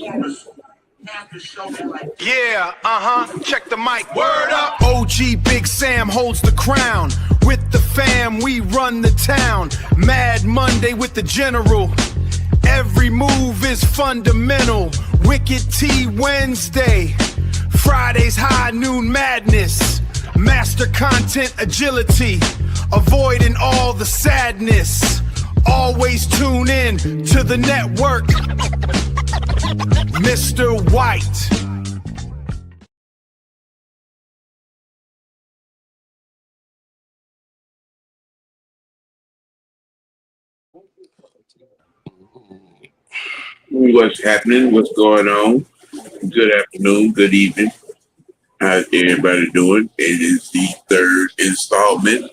Yeah, check the mic. Word up. OG Big Sam holds the crown. With the fam, we run the town. Mad Monday with the general. Every move is fundamental. Wicked T Wednesday. Fridays high noon madness. Master content agility. Avoiding all the sadness. Always tune in to the network. Mr. White. What's happening? What's going on? Good afternoon, good evening. How's everybody doing? It is the third installment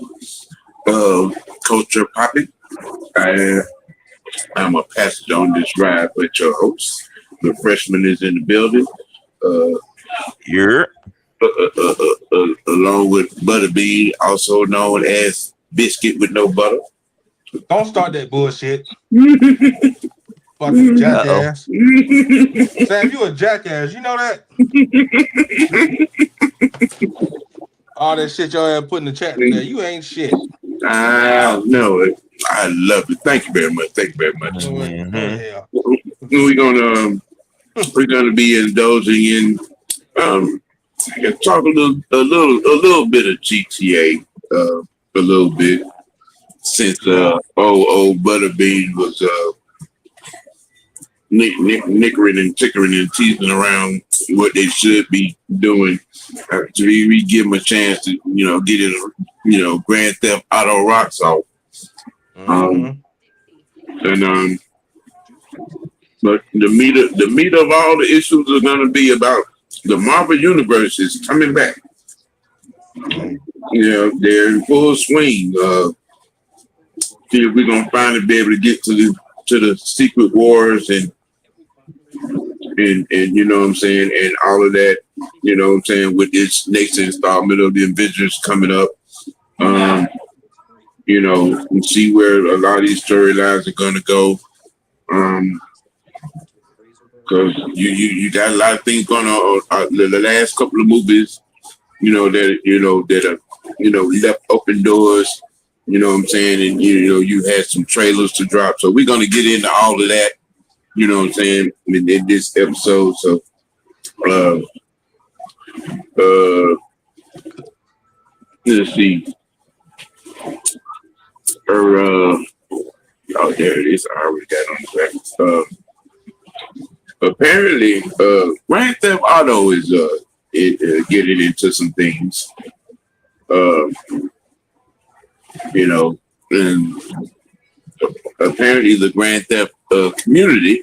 of Culture Poppin. I'm a passenger on this ride, but your host, the freshman, is in the building. Along with Butterbean, also known as Biscuit with No Butter. Don't start that bullshit. Fucking jackass. Sam, you a jackass. You know that? All that shit y'all have put in the chat today. You ain't shit. I know it. I love it. Thank you very much. Thank you very much. We're gonna be indulging in talk a little bit of GTA a little bit since old Butterbean was nickering and tickering and teasing around what they should be doing. We give them a chance to get it Grand Theft Auto rocks off. But the meat of all the issues are going to be about the Marvel Universe is coming back. They're in full swing. See if we're gonna finally be able to get to the Secret Wars and you know what I'm saying, and all of that. You know what I'm saying, with this next installment of the Avengers coming up. And see where a lot of these storylines are gonna go. Because you got a lot of things going on. The last couple of movies, that are left open doors. You know what I'm saying, and you had some trailers to drop. So we're gonna get into all of that. You know what I'm saying, in this episode. So, let's see. There it is. I already got it on the back. Apparently, Grand Theft Auto is getting into some things. And apparently the Grand Theft community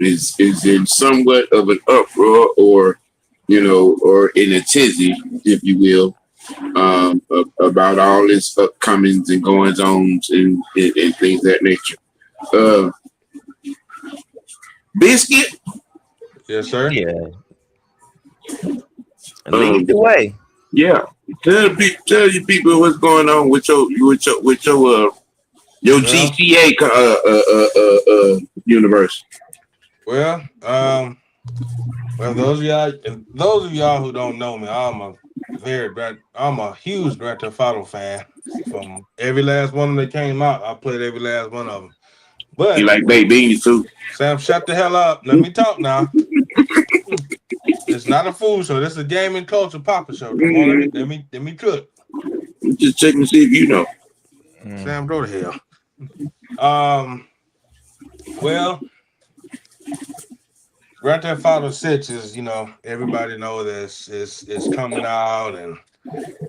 is in somewhat of an uproar, or in a tizzy, if you will, about all this upcomings and goings-ons and things of that nature. Biscuit? Yes, sir. Yeah. Lead the way. Yeah. Tell you people what's going on with your GTA universe. Well, those of y'all who don't know me, I'm a huge Grand Theft Auto fan. From every last one that came out, I played every last one of them. But you like baked beans too. Sam, shut the hell up. Let me talk now. It's not a food show. This is a gaming culture Papa show. Come on, let me cook. I'm just checking to see if you know. Sam, go to hell. Well, Grand Theft Auto 6 is, everybody knows that it's coming out, and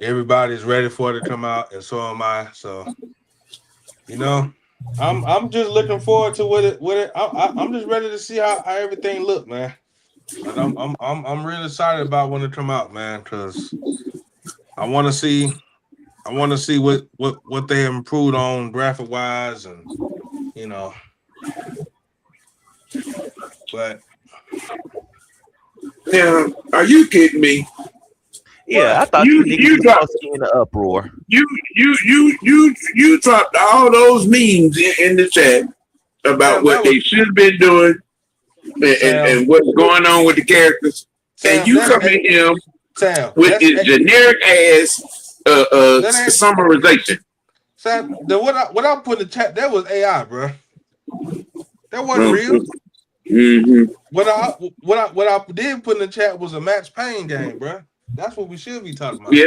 everybody's ready for it to come out, and so am I. So, I'm just looking forward to what it. I'm just ready to see how everything look, man. Like I'm really excited about when it come out, man, because I want to see what they improved on graphic wise, and but yeah, are you kidding me? Yeah, I thought you dropped in the uproar. You dropped all those memes in the chat about what they should have been doing and what's going on with the characters. Sam, and you come at him Sam, with this generic ass summarization. Sam, what I put in the chat, that was AI, bro. That wasn't real. Mm-hmm. What I did put in the chat was a Max Payne game, bro. That's what we should be talking about. Yeah.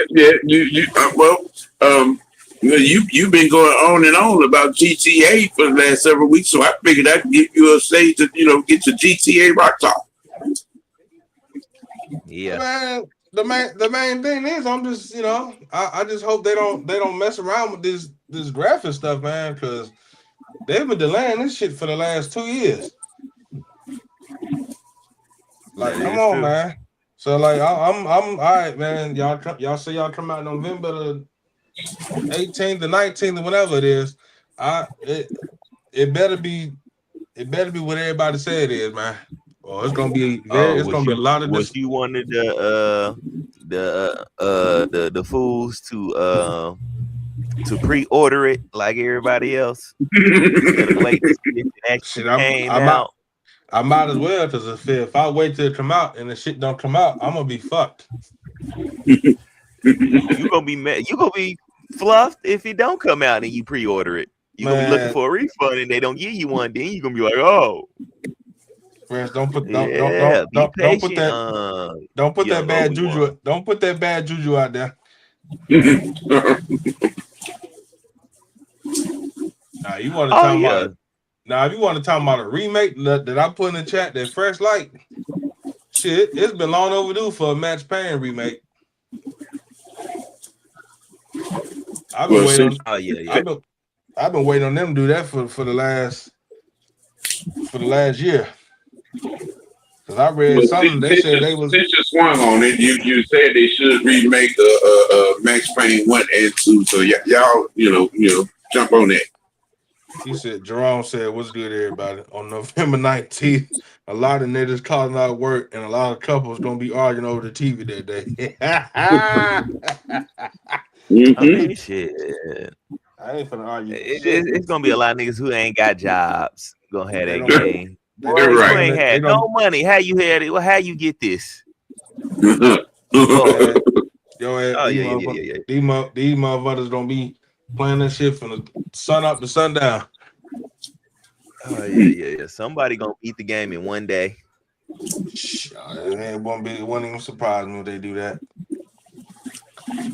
You've been going on and on about GTA for the last several weeks, so I figured I'd give you a say to get your GTA rock top. Yeah. Man, the main thing is I'm just I just hope they don't mess around with this graphic stuff, man, because they've been delaying this shit for the last 2 years. Like, come on, man. So like I'm all right, man. Y'all say y'all come out November the 18th, the 19th, or whatever it is. It better be what everybody say it is, man. Oh, it's gonna be it's gonna be a lot of this. You wanted the fools to pre-order it like everybody else instead of wait to see if it actually came out. I might as well, because if I wait till it come out and the shit don't come out, I'm gonna be fucked. You gonna be mad. You gonna be fluffed if it don't come out and you pre-order it. You gonna be looking for a refund and they don't give you one. Then you gonna be like, oh. Friends, don't put that bad juju. Don't put that bad juju out there. Now you want to talk about. Now, if you want to talk about a remake that I put in the chat, that Fresh Light, shit, it's been long overdue for a Max Payne remake. I've been waiting. I've been waiting on them to do that for the last year. Because I read something they said they was. Since you swung on it, you said they should remake Max Payne 1 and 2. So y'all, jump on that. He said, Jerome said, what's good, everybody? On November 19th, a lot of niggas calling out work and a lot of couples going to be arguing over the TV that day. I mean, shit. I ain't finna argue. It's going to be a lot of niggas who ain't got jobs going to have that game. Boy, you ain't had no money. How you had it? Well, how you get this? These motherfuckers don't be playing that shit from the sun up to sundown. Oh yeah. Somebody gonna beat the game in one day. It won't even surprise me if they do that.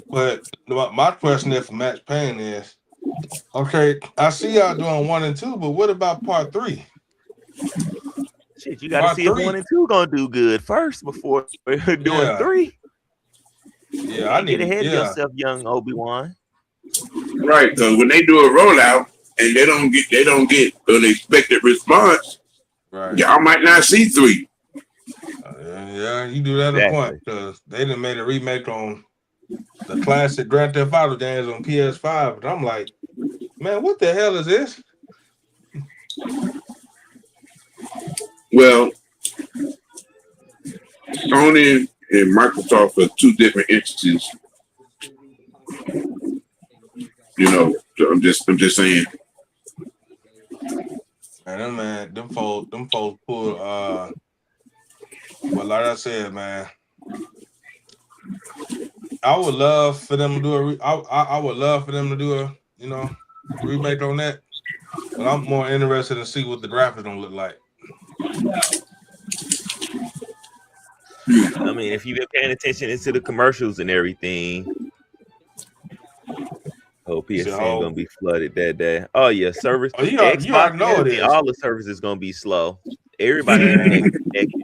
But my question there for Max Payne is, okay, I see y'all doing 1 and 2, but what about part 3? Shit, you gotta see if 1 and 2 gonna do good first before doing 3. Yeah, I need to get ahead of yourself, young Obi-Wan. Right, because when they do a rollout and they don't get an expected response, right, y'all might not see 3. Yeah, you do that a point, because they done made a remake on the classic Grand Theft Auto games on PS5, and I'm like, man, what the hell is this? Well, Sony and Microsoft are 2 different entities. I'm just saying. Man, them folks pull. Well, like I said, man, I would love for them to do I would love for them to do a remake on that, but I'm more interested to see what the graphics gonna look like. I mean, if you've been paying attention into the commercials and everything. PSN gonna be flooded that day. Oh yeah, service. Xbox know it is. All the services gonna be slow. Everybody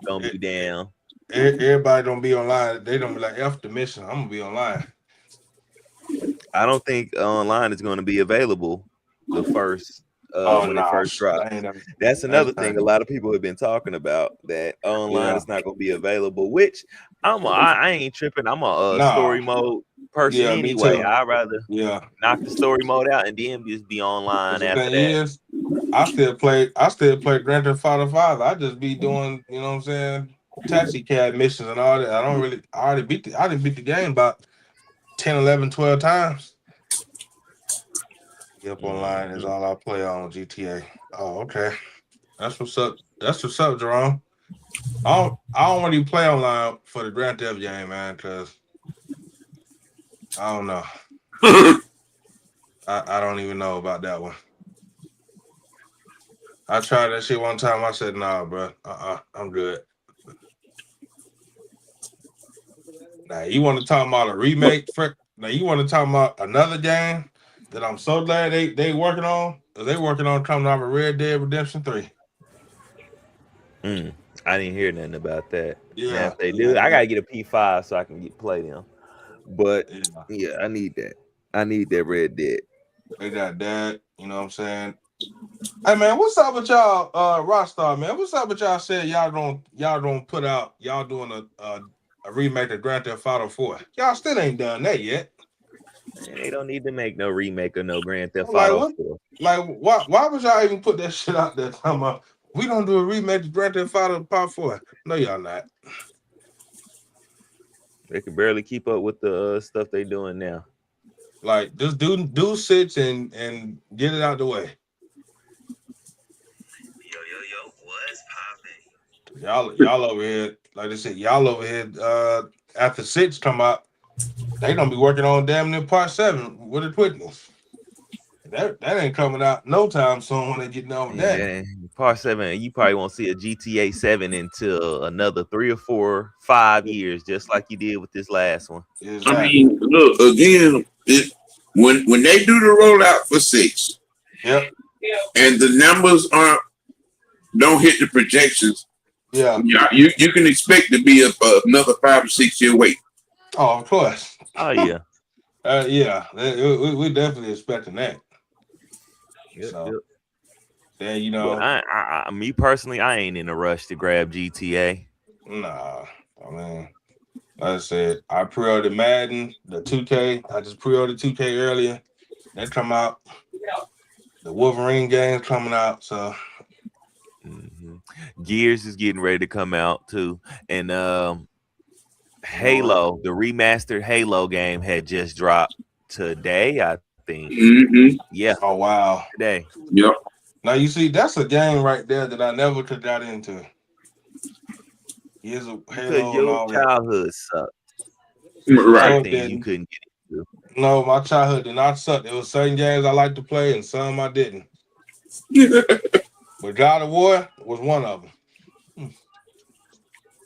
gonna be down. Everybody don't be online. They don't be like F the mission. I'm gonna be online. I don't think online is gonna be available the first when it first drops. That's another thing a lot of people have been talking about, that online is not gonna be available. Which I ain't tripping. I'm a story mode person anyway. I'd rather knock the story mode out and then just be online after that. I still play Grand Theft Auto 5. I just be doing, you know what I'm saying, taxi cab missions and all that. I didn't beat the game about 10, 11, 12 times. Yep, online is all I play on GTA. Oh, okay. That's what's up. Jerome. don't really play online for the Grand Theft game, man, because I don't know. I don't even know about that one. I tried that shit one time. I said, nah, bro. I'm good. Now, you want to talk about a remake? Now, you want to talk about another game that I'm so glad they working on? They working on coming out with Red Dead Redemption 3. I didn't hear nothing about that. Yeah. Now, if they do, I got to get a P5 so I can play them. But, yeah, I need that. I need that Red Dead. They got that. You know what I'm saying? Hey man, what's up with y'all, Rockstar, man? What's up with y'all saying y'all don't put out y'all doing a remake of Grand Theft Auto 4? Y'all still ain't done that yet. Man, they don't need to make no remake of no Grand Theft Auto 4. Like why would y'all even put that shit out there talking about we don't do a remake of Grand Theft Auto Part 4? No, y'all not. They can barely keep up with the stuff they doing now. Like just do 6 and get it out the way. Yo, what's poppin'? Y'all over here, like I said, y'all over here after 6 come out, they gonna be working on damn near Part 7 with the Twitness. That ain't coming out no time soon when they get done with that. Part 7, you probably won't see a GTA 7 until another 3 or 4, 5 years, just like you did with this last one. Exactly. I mean, look again. When they do the rollout for 6, yep, and the numbers don't hit the projections, yeah, you can expect to be another 5 or 6 year wait. Oh, of course. Oh yeah, yeah, we definitely expecting that. Yep, So, yep. then you know, but me personally, I ain't in a rush to grab GTA. Nah, I mean, like I said, I pre-ordered Madden, the 2K. I just pre-ordered 2K earlier. They come out. The Wolverine game's coming out, so Gears is getting ready to come out too, and Halo, the remastered Halo game had just dropped today, I think. Yeah. Oh wow. Today. Yep. Now you see, that's a game right there that I never could got into. Here's a Halo and all that. Childhood sucked. Right. You couldn't get into. No, my childhood did not suck. There was certain games I liked to play and some I didn't. But God of War was one of them.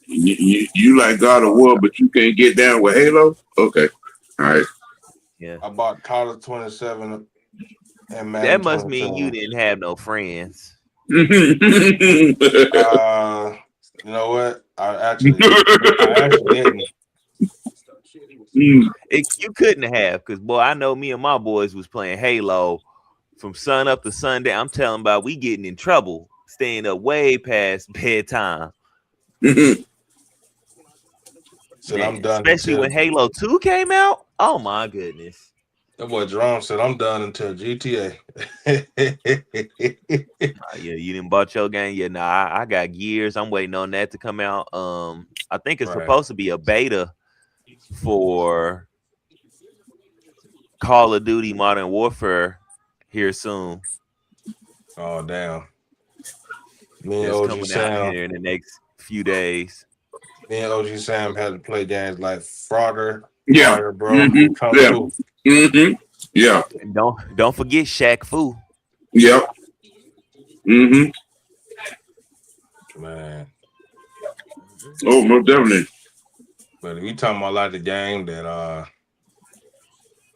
You like God of War, but you can't get down with Halo? Okay. All right. Yeah. I bought Call of 27 and Madden. That must mean you didn't have no friends. You know what? I actually didn't. You couldn't have, because boy, I know me and my boys was playing Halo from sun up to sundown. I'm telling about we getting in trouble, staying up way past bedtime. So I'm done. Especially when Halo 2 came out. Oh my goodness. That boy Jerome said I'm done until GTA. Yeah, you didn't bought your game yet. Nah, I got Gears. I'm waiting on that to come out. I think it's supposed to be a beta for Call of Duty Modern Warfare here soon. Oh damn. It's coming out here in the next few days. Me and OG Sam had to play games like Frogger. Yeah, Frogger, bro. Yeah. And don't forget Shaq Fu. Yep. Man. Oh, most definitely. But if you talking about like the game that a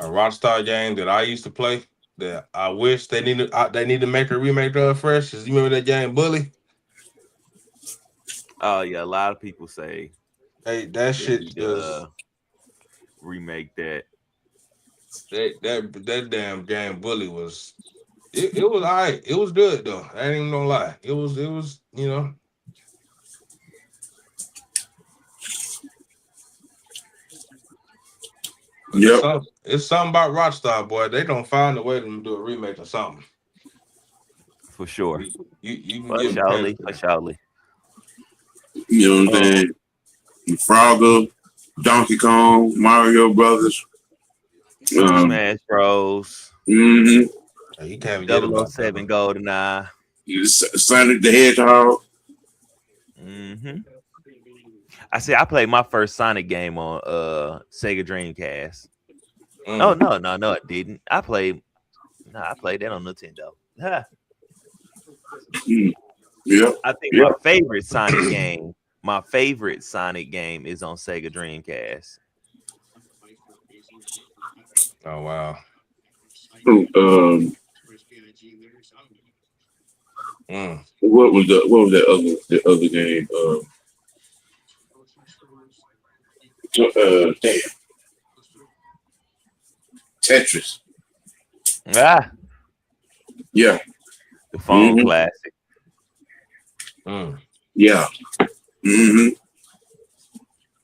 Rockstar game that I used to play that I wish they need to make a remake of fresh. You remember that game Bully? Oh yeah, a lot of people say, hey, that shit does remake that. That damn game Bully was it was all right. It was good though. I ain't even gonna lie. It was you know. Yep. It's something about Rockstar, boy. They don't find a way to do a remake or something. For sure. You can get surely. You know what I'm saying? Frogger, Donkey Kong, Mario Brothers, Smash Bros. You can't 007 GoldenEye. Sonic the Hedgehog. I said I played my first Sonic game on Sega Dreamcast. Oh no, it didn't. I played that on Nintendo. Huh. Yeah. I think my favorite Sonic game is on Sega Dreamcast. Oh wow. What was the other game? Damn. Tetris. Ah, Yeah. the phone classic. Yeah. Mm-hmm.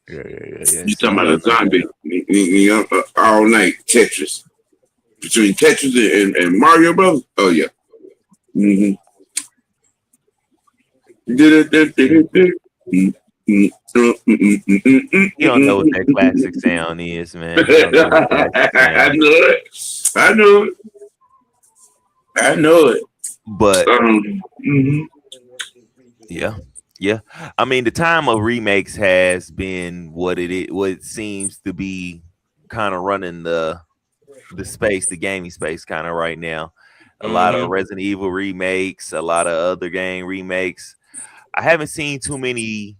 Yeah. You talking about a zombie? All night Tetris. Between Tetris and Mario Brothers? Oh yeah. Mm-hmm. You don't know what that classic sound is, man. I know it. But yeah. I mean, the time of remakes has been what it seems to be, kind of running the space, the gaming space, kind of right now. A lot of Resident Evil remakes, a lot of other game remakes. I haven't seen too many.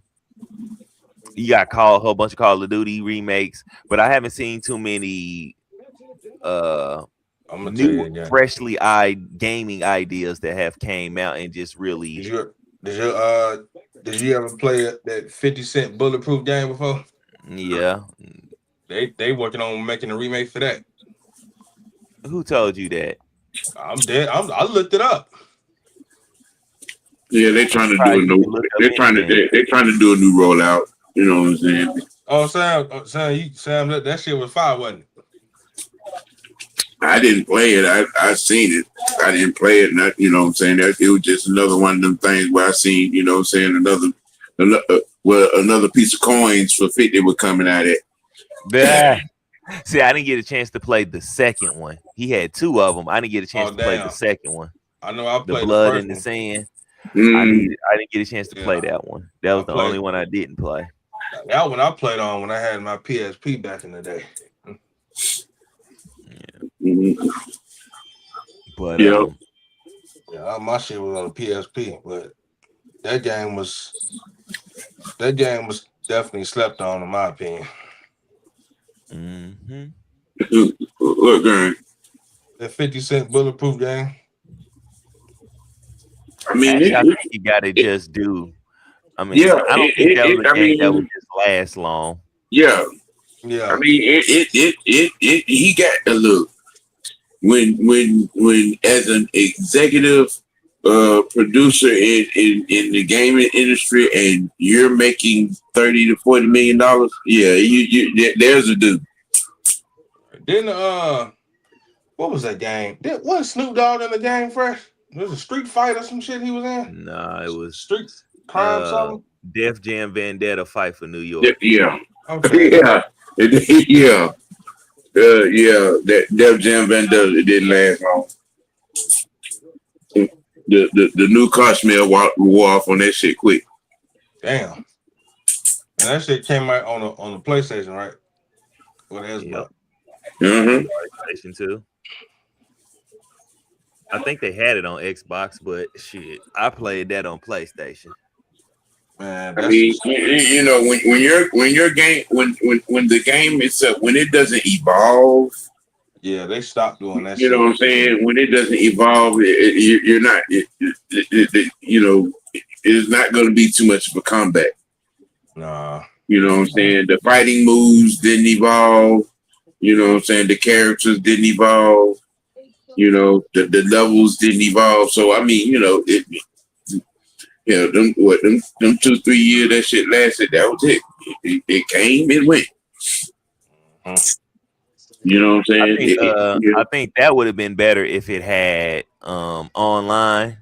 You got a whole bunch of Call of Duty remakes, but I haven't seen too many new, freshly eyed gaming ideas that have came out and just really. Did you ever play that 50 Cent Bulletproof game before? Yeah. They working on making a remake for that. Who told you that? I'm dead. I looked it up. Yeah, they're trying to do a new. They're trying to do a new rollout. You know what I'm saying? Oh, Sam, that shit was fire, wasn't it? I didn't play it. I seen it. I didn't play it. Not, you know what I'm saying? That it was just another one of them things where I seen, you know what I'm saying, another piece of coins for 50 were coming out of it. Yeah. See, I didn't get a chance to play the second one. He had two of them. I didn't get a chance to play the second one. I know I played the Blood the in the first Sand. I didn't get a chance to play that one. That was the only one I didn't play. That one I played on when I had my PSP back in the day. But my shit was on the PSP, but that game was definitely slept on, in my opinion. Look, gang. That 50 Cent Bulletproof game. I mean, I think you gotta just do. I mean, I don't think that was a game that would just last long. Yeah. I mean, he got a look. When as an executive producer in the gaming industry, and you're making $30 to $40 million, yeah, there's a dude. Then what was that game? Wasn't Snoop Dogg in the game fresh? It was a Street Fight or some shit he was in. Nah, it was Street Crime something. Def Jam Vendetta Fight for New York. Yeah. Okay. Yeah. That Def Jam Vendetta, it didn't last long. The new car smell wore off on that shit quick. Damn. And that shit came out on the PlayStation, right? What is it? PlayStation 2. I think they had it on Xbox, but shit, I played that on PlayStation. Man, I mean, you know, when the game itself, when it doesn't evolve, yeah, they stopped doing that. You know what I'm saying? When it doesn't evolve, you're not, you know, it's not going to be too much of a comeback. Nah. You know what I'm saying? The fighting moves didn't evolve. You know what I'm saying? The characters didn't evolve. You know, the levels didn't evolve. So I mean, you know, them 2-3 years that shit lasted. That was it. It came, it went. You know what I'm saying? I think that would have been better if it had online.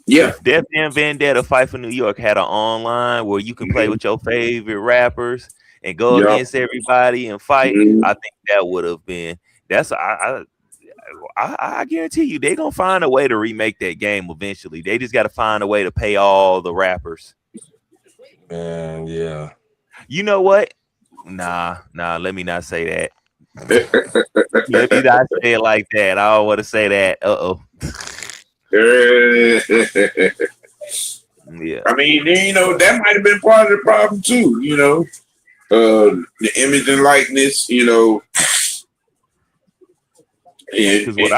Yeah. If Def Jam Vendetta Fight for New York had an online where you can play with your favorite rappers and go against everybody and fight, I think that would have been. I guarantee you they're gonna find a way to remake that game eventually. They just got to find a way to pay all the rappers. Man, yeah. You know what? Nah. Let me not say that. Let me not say it like that. I don't want to say that. Yeah. I mean, that might have been part of the problem too. The image and likeness. Because what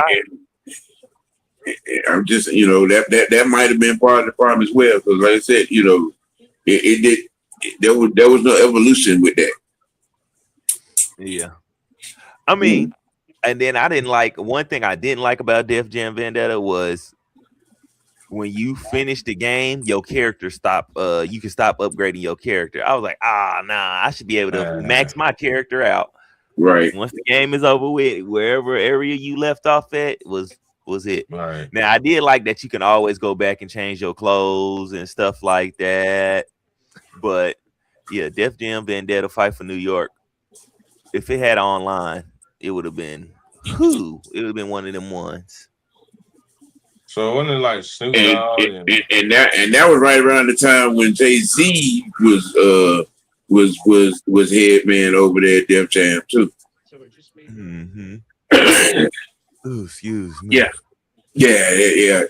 I'm just, that might have been part of the problem as well. Because, like I said, it did. There was no evolution with that. Yeah. I mean, and then one thing I didn't like about Def Jam Vendetta was when you finish the game, your character you can stop upgrading your character. I was like, nah, I should be able to max my character out. Right. Once the game is over with, wherever area you left off at was it. Right. Now I did like that you can always go back and change your clothes and stuff like that. But yeah, Def Jam Vendetta Fight for New York. If it had online, it would have been one of them ones. So wasn't it like Snoop Dogg and that was right around the time when Jay-Z was head man over there at Def Jam too. Mm-hmm. Ooh, excuse me. Yeah. There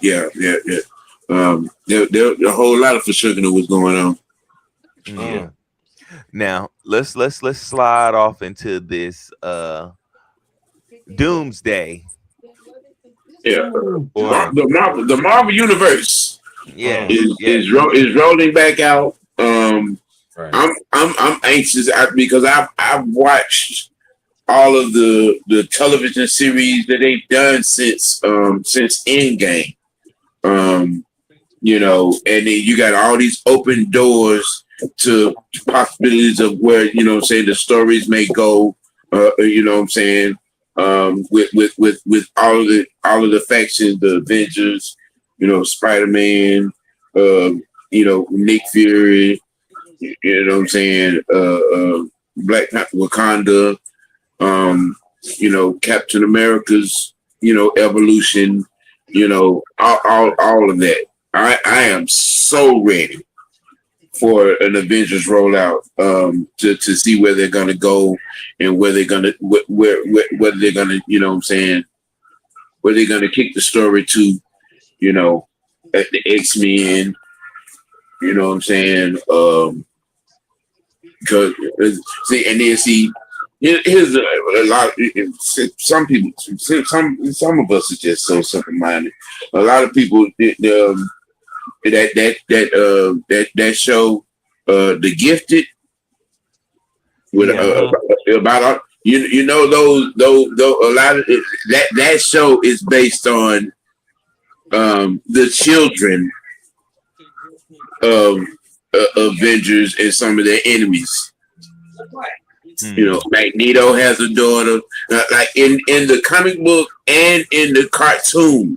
a whole lot of forsucking was going on. Yeah. Now let's slide off into this Doomsday. Yeah, the Marvel universe. Yeah, is rolling back out. Right. I'm anxious because I've watched all of the television series that they've done since Endgame. And then you got all these open doors to possibilities of where the stories may go. With all of the factions, the Avengers, Spiderman, Nick Fury, Black Panther, Wakanda, Captain America's, evolution, all of that. I am so ready for an Avengers rollout to see where they're gonna go and where they're gonna whether they're gonna where they're gonna kick the story to, at the X-Men, because here's a lot. Some people, some of us are just so simple-minded. A lot of people, that show, The Gifted, with about those a lot of that show is based on the children of Avengers and some of their enemies. Magneto has a daughter, like in the comic book and in the cartoon.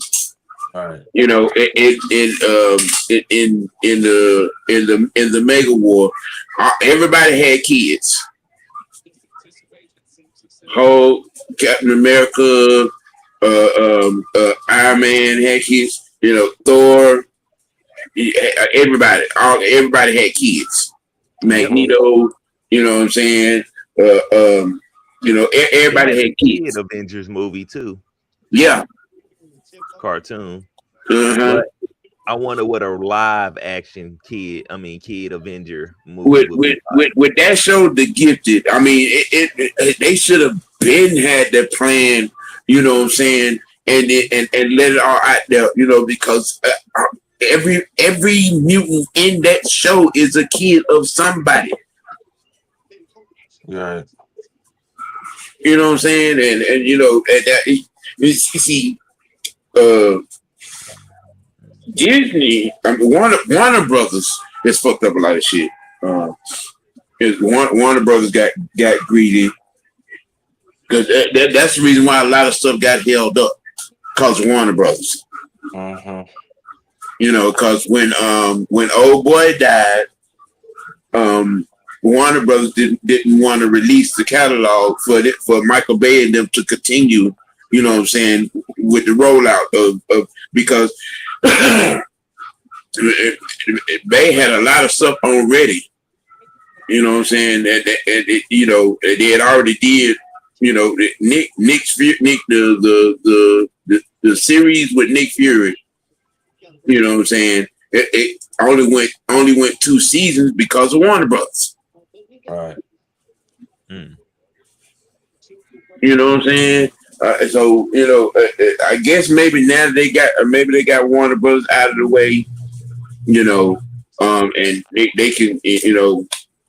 Right. In the Mega War, everybody had kids. Hulk, Captain America, Iron Man had kids. Thor. Everybody had kids. Magneto. Everybody had kids. Avengers movie too. Yeah. Cartoon. Uh-huh. But I wonder what a live action kid Avenger movie with that show, The Gifted. I mean, they should have had that plan, and let it all out there, because every mutant in that show is a kid of somebody. Right. You know what I'm saying? And that you see, Disney, Warner Brothers has fucked up a lot of shit. Warner Brothers got greedy, because that's the reason why a lot of stuff got held up, because Warner Brothers. Because when old boy died, Warner Brothers didn't want to release the catalog for Michael Bay and them to continue, with the rollout of because Bay had a lot of stuff already, You know what I'm saying? They had already did. Nick the series with Nick Fury. You know what I'm saying? It only went 2 seasons because of Warner Brothers. All right. You know what I'm saying? I guess maybe now they got Warner Brothers out of the way. And they can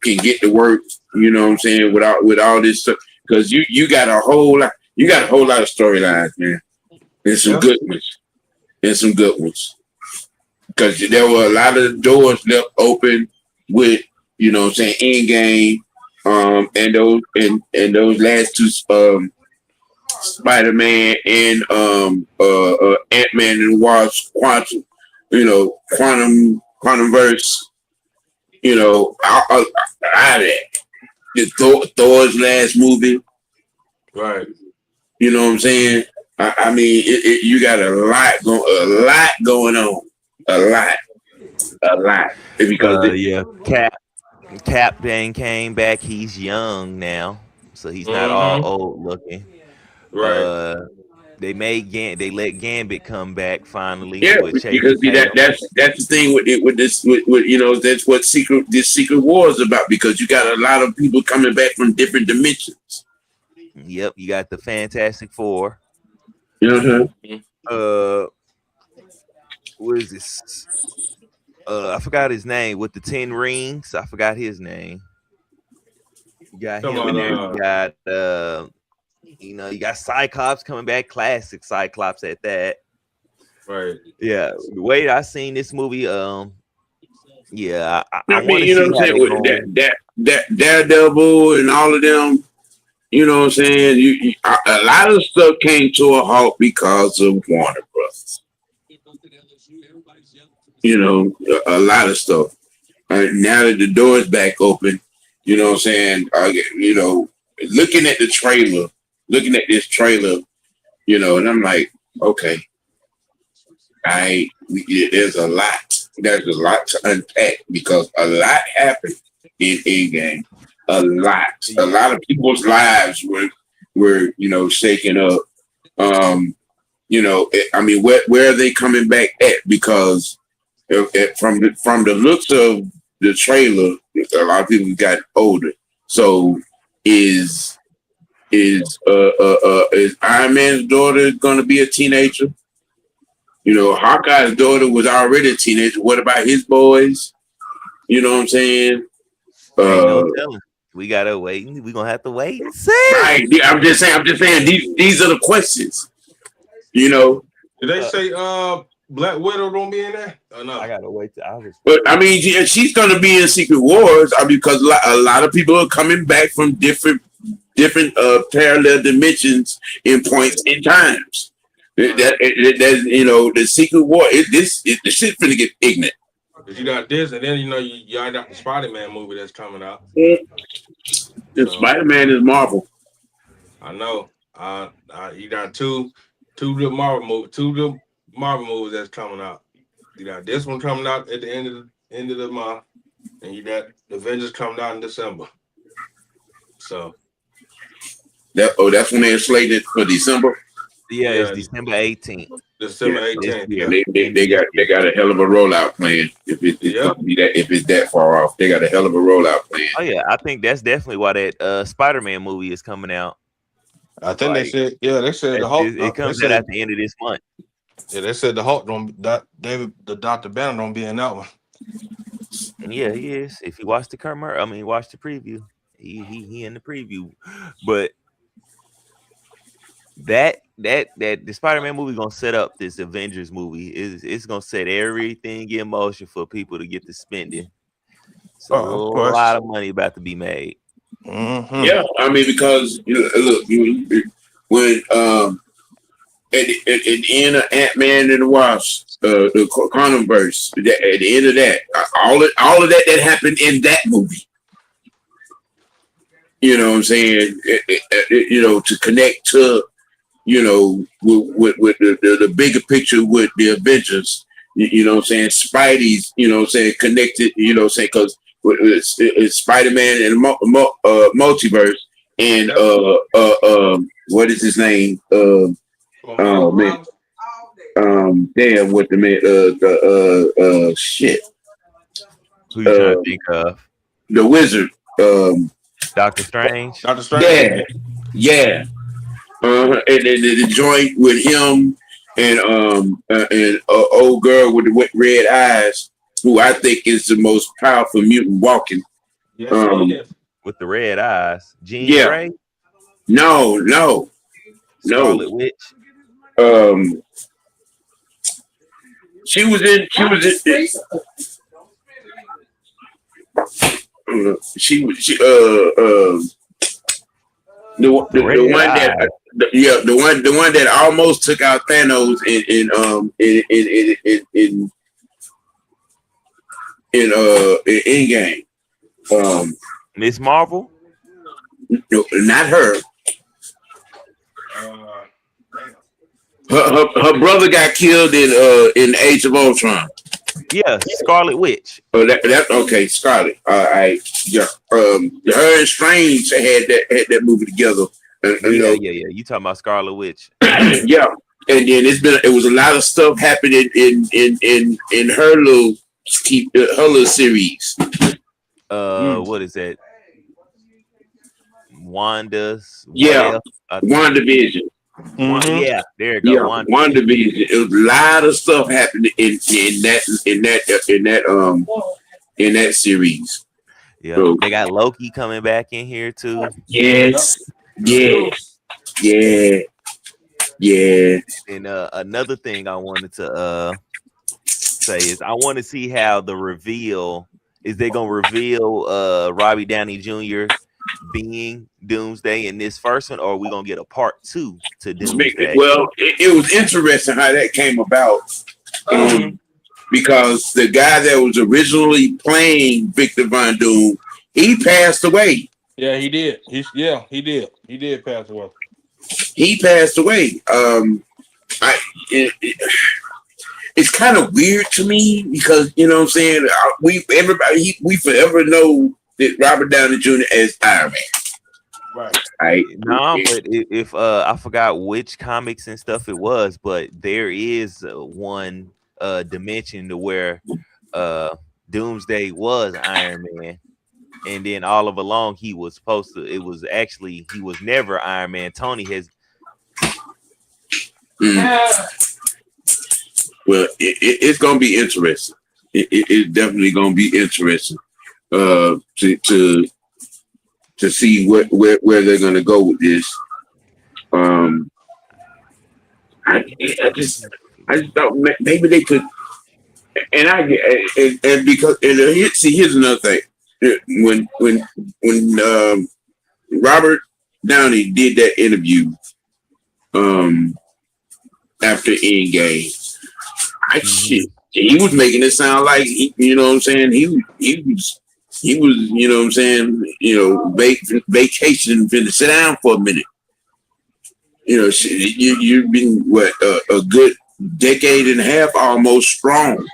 can get to work. You know what I'm saying? With all this stuff, because you got a whole lot of storylines, man, and some good ones. Because there were a lot of doors left open with, what I'm saying, Endgame, and those last 2, Spiderman and Ant-Man and Wasp, Quantum verse, out of that. The Thor's last movie, right? You know what I'm saying? I mean, you got a lot going on. A lot. Because Cap then came back. He's young now, so he's not all old looking. Right. They let Gambit come back finally. Yeah, with because that's the thing with this that's what Secret War is about, because you got a lot of people coming back from different dimensions. Yep, you got the Fantastic Four. What is this? I forgot his name with the 10 rings. I forgot his name. You got him in there. You got you got Cyclops coming back, classic Cyclops at that. Right. Yeah. The way I seen this movie, I want to see what I'm saying, with that Daredevil and all of them. You know what I'm saying? A lot of stuff came to a halt because of Warner Brothers. A lot of stuff. Now that the door is back open, you know what I'm saying? Looking at this trailer, and I'm like, okay, there's a lot. There's a lot to unpack, because a lot happened in Endgame. A lot of people's lives were shaken up. I mean, where are they coming back at? Because from the looks of the trailer, a lot of people got older. So is Iron Man's daughter going to be a teenager? Hawkeye's daughter was already a teenager. What about his boys? You know what I'm saying? No telling. We gotta wait. We're gonna have to wait and see. Right. I'm just saying. These are the questions. Did they say Black Widow gonna be in there? Or no? I gotta wait till August. But I mean, she's gonna be in Secret Wars. Because a lot of people are coming back from different parallel dimensions in points in times. The Secret War. This shit's gonna get ignorant. You got this, and then y'all got the Spider-Man movie that's coming out. Spider-Man is Marvel. I know. You got two good Marvel movies that's coming out. You got this one coming out at the end of the month, and you got Avengers coming out in December. So that's when they're slated for December. Yeah, it's December 18th. December 18th. Yeah. They got a hell of a rollout plan. If it's that far off, they got a hell of a rollout plan. Oh yeah, I think that's definitely why that Spider-Man movie is coming out. I think they said the Hulk. It comes out at the end of this month. Yeah, they said the Hulk Dr. Banner don't be in that one. Yeah, he is. If you watch the watch the preview, he in the preview. But that the Spider-Man movie gonna set up this Avengers movie. It's gonna set everything in motion for people to get to spending. So a lot of money about to be made. Mm-hmm. Yeah, I mean, because look, when at the end of Ant-Man and the Wasp, the Quantum verse, at the end of that, all of that happened in that movie. You know what I'm saying? To connect to, with the bigger picture with the Avengers. You know what I'm saying? Spidey's, connected. Because it's Spider-Man and multiverse, and what is his name? Oh man, damn, what the man? Shit. Who you trying to think of? The Wizard. Doctor Strange. Doctor Strange. Yeah. And then the joint with him and old girl with the red eyes, who I think is the most powerful mutant walking. Yes, with the red eyes. Jean Grey? No. Scarlet Witch. She was in the one that almost took out Thanos in Endgame. Miss Marvel? No, not her. Her brother got killed in Age of Ultron. Yeah, Scarlet Witch. Oh, that okay, Scarlet. Yeah. Her and Strange had that movie together. Yeah. You talking about Scarlet Witch? Yeah, and then it was a lot of stuff happening in her little series. What is that? WandaVision. Mm-hmm. Yeah, there you go. Yeah, WandaVision. It was a lot of stuff happening in that series. Yeah, so, they got Loki coming back in here too. Yes. And another thing I wanted to say is I want to see how the reveal is. They gonna reveal Robbie Downey Jr. being Doomsday in this first one, or are we gonna get a part 2 to Doomsday? Well, it was interesting how that came about, because the guy that was originally playing Victor Von Doom, he passed away. Yeah, he did. He did pass away. He passed away. It's kind of weird to me because, you know what I'm saying, we forever know that Robert Downey Jr. as Iron Man. Right. No, but if I forgot which comics and stuff it was, but there is one dimension to where Doomsday was Iron Man, and then all of along he was supposed to. It was actually he was never Iron Man. Tony has. Well, it's gonna be interesting. It's definitely gonna be interesting. To see where they're gonna go with this. I just thought maybe they could, and because here's another thing. When Robert Downey did that interview after Endgame, he was making it sound like you know what I'm saying, he was, you know what I'm saying, vacation, finna sit down for a minute. You've been a good decade and a half almost strong.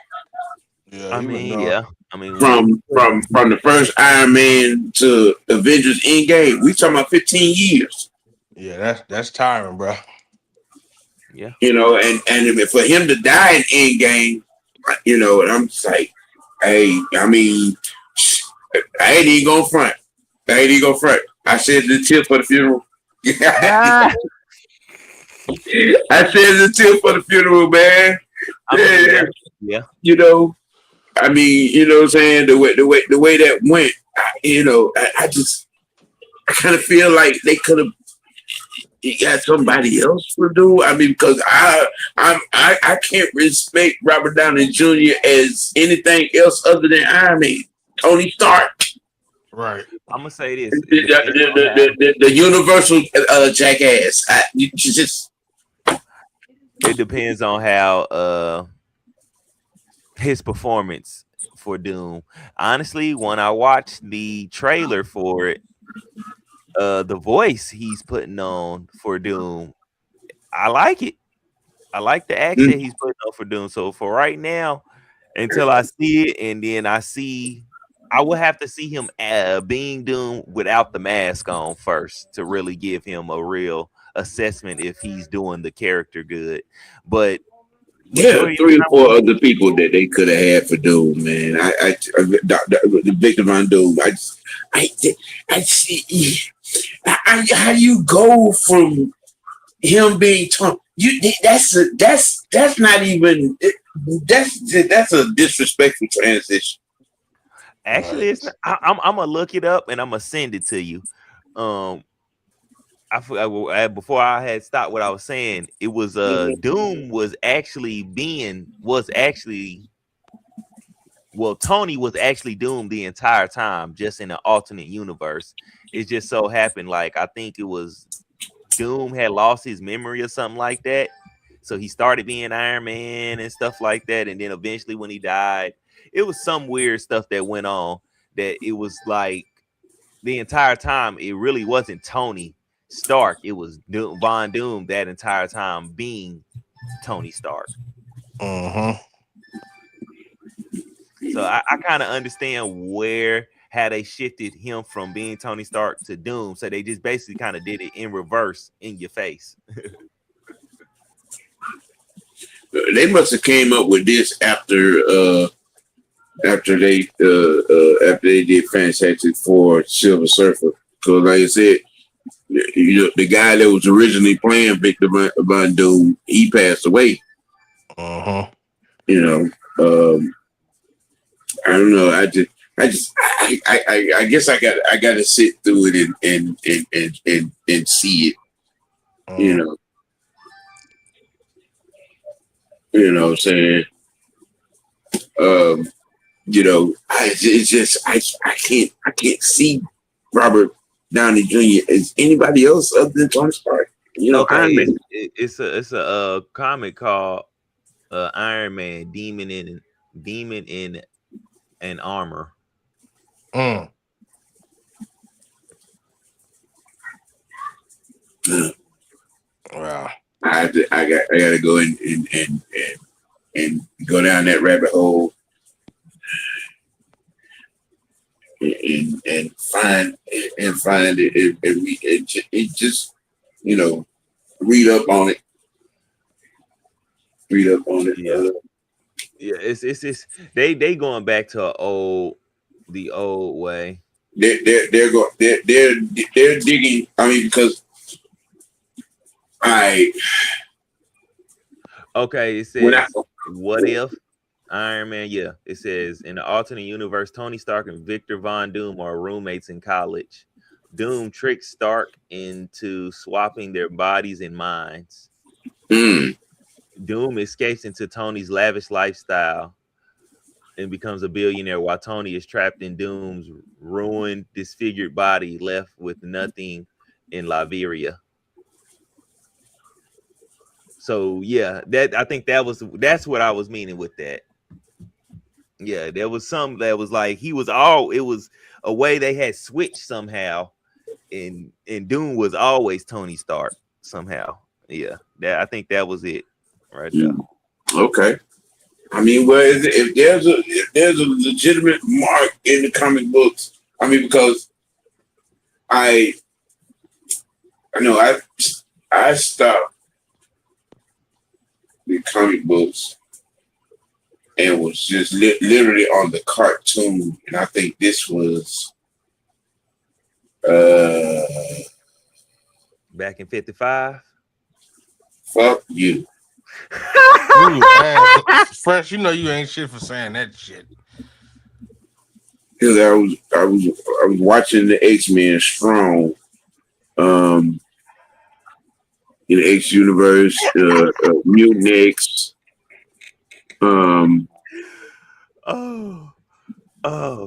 Yeah, from the first Iron Man to Avengers Endgame, we talking about 15 years. Yeah, that's tiring, bro. Yeah, and for him to die in Endgame, and I'm just like, hey, I mean, I ain't even gonna front. I said the tip for the funeral. I said the tip for the funeral, man. Yeah. I mean, you know what I'm saying? The way that went, I kind of feel like they could have got somebody else to do. I mean, because I can't respect Robert Downey Jr. as anything else other than Iron Man, Tony Stark. Right. I'm gonna say this: the universal jackass. It depends on how his performance for Doom. Honestly, when I watched the trailer for it, the voice he's putting on for Doom, I like it. I like the accent he's putting on for Doom. So for right now, until I see it, and then I I would have to see him being Doom without the mask on first to really give him a real assessment if he's doing the character good. But yeah, 3 or 4 other people that they could have had for Doom, man. The Victor Von Doom. I see. How you go from him being Tom? That's not even. That's a disrespectful transition. Actually, it's not, I'm gonna look it up and I'm gonna send it to you. I forgot before I had stopped what I was saying. It was Doom was actually Tony was actually Doom the entire time, just in an alternate universe. It just so happened, like I think it was Doom had lost his memory or something like that. So he started being Iron Man and stuff like that. And then eventually when he died, it was some weird stuff that went on that it was like the entire time it really wasn't Tony Stark. It was Von Doom that entire time being Tony Stark. Uh-huh. So I kind of understand how they shifted him from being Tony Stark to Doom. So they just basically kind of did it in reverse in your face. They must have came up with this after they did Fantastic Four Silver Surfer. Because like I said, the guy that was originally playing Victor Von Doom, he passed away. Uh-huh. I don't know. I guess I got to sit through it and see it. You know what I'm saying? I can't see Robert Downey Jr. as anybody else other than Tony Stark. Iron Man. It's a comic called Iron Man, Demon in Armor. Wow. I gotta go and go down that rabbit hole and find it and just read up on it. Yeah, it's they going back to the old way. They're digging. I mean, because it says what if Iron Man? Yeah, it says in the alternate universe, Tony Stark and Victor Von Doom are roommates in college. Doom tricks Stark into swapping their bodies and minds. Doom escapes into Tony's lavish lifestyle and becomes a billionaire while Tony is trapped in Doom's ruined, disfigured body, left with nothing in Latveria. So yeah, I think that's what I was meaning with that. Yeah, there was some that was like it was a way they had switched somehow, and Doom was always Tony Stark somehow. Yeah, I think that was it right there. Okay. I mean, well, if there's a legitimate mark in the comic books, I mean, because I know I stopped the comic books and was just literally on the cartoon, and I think this was back in 55. Fuck you. Fresh, you ain't shit for saying that shit. Because I was watching the X-Men Strong, in the X universe, Mutant X. Oh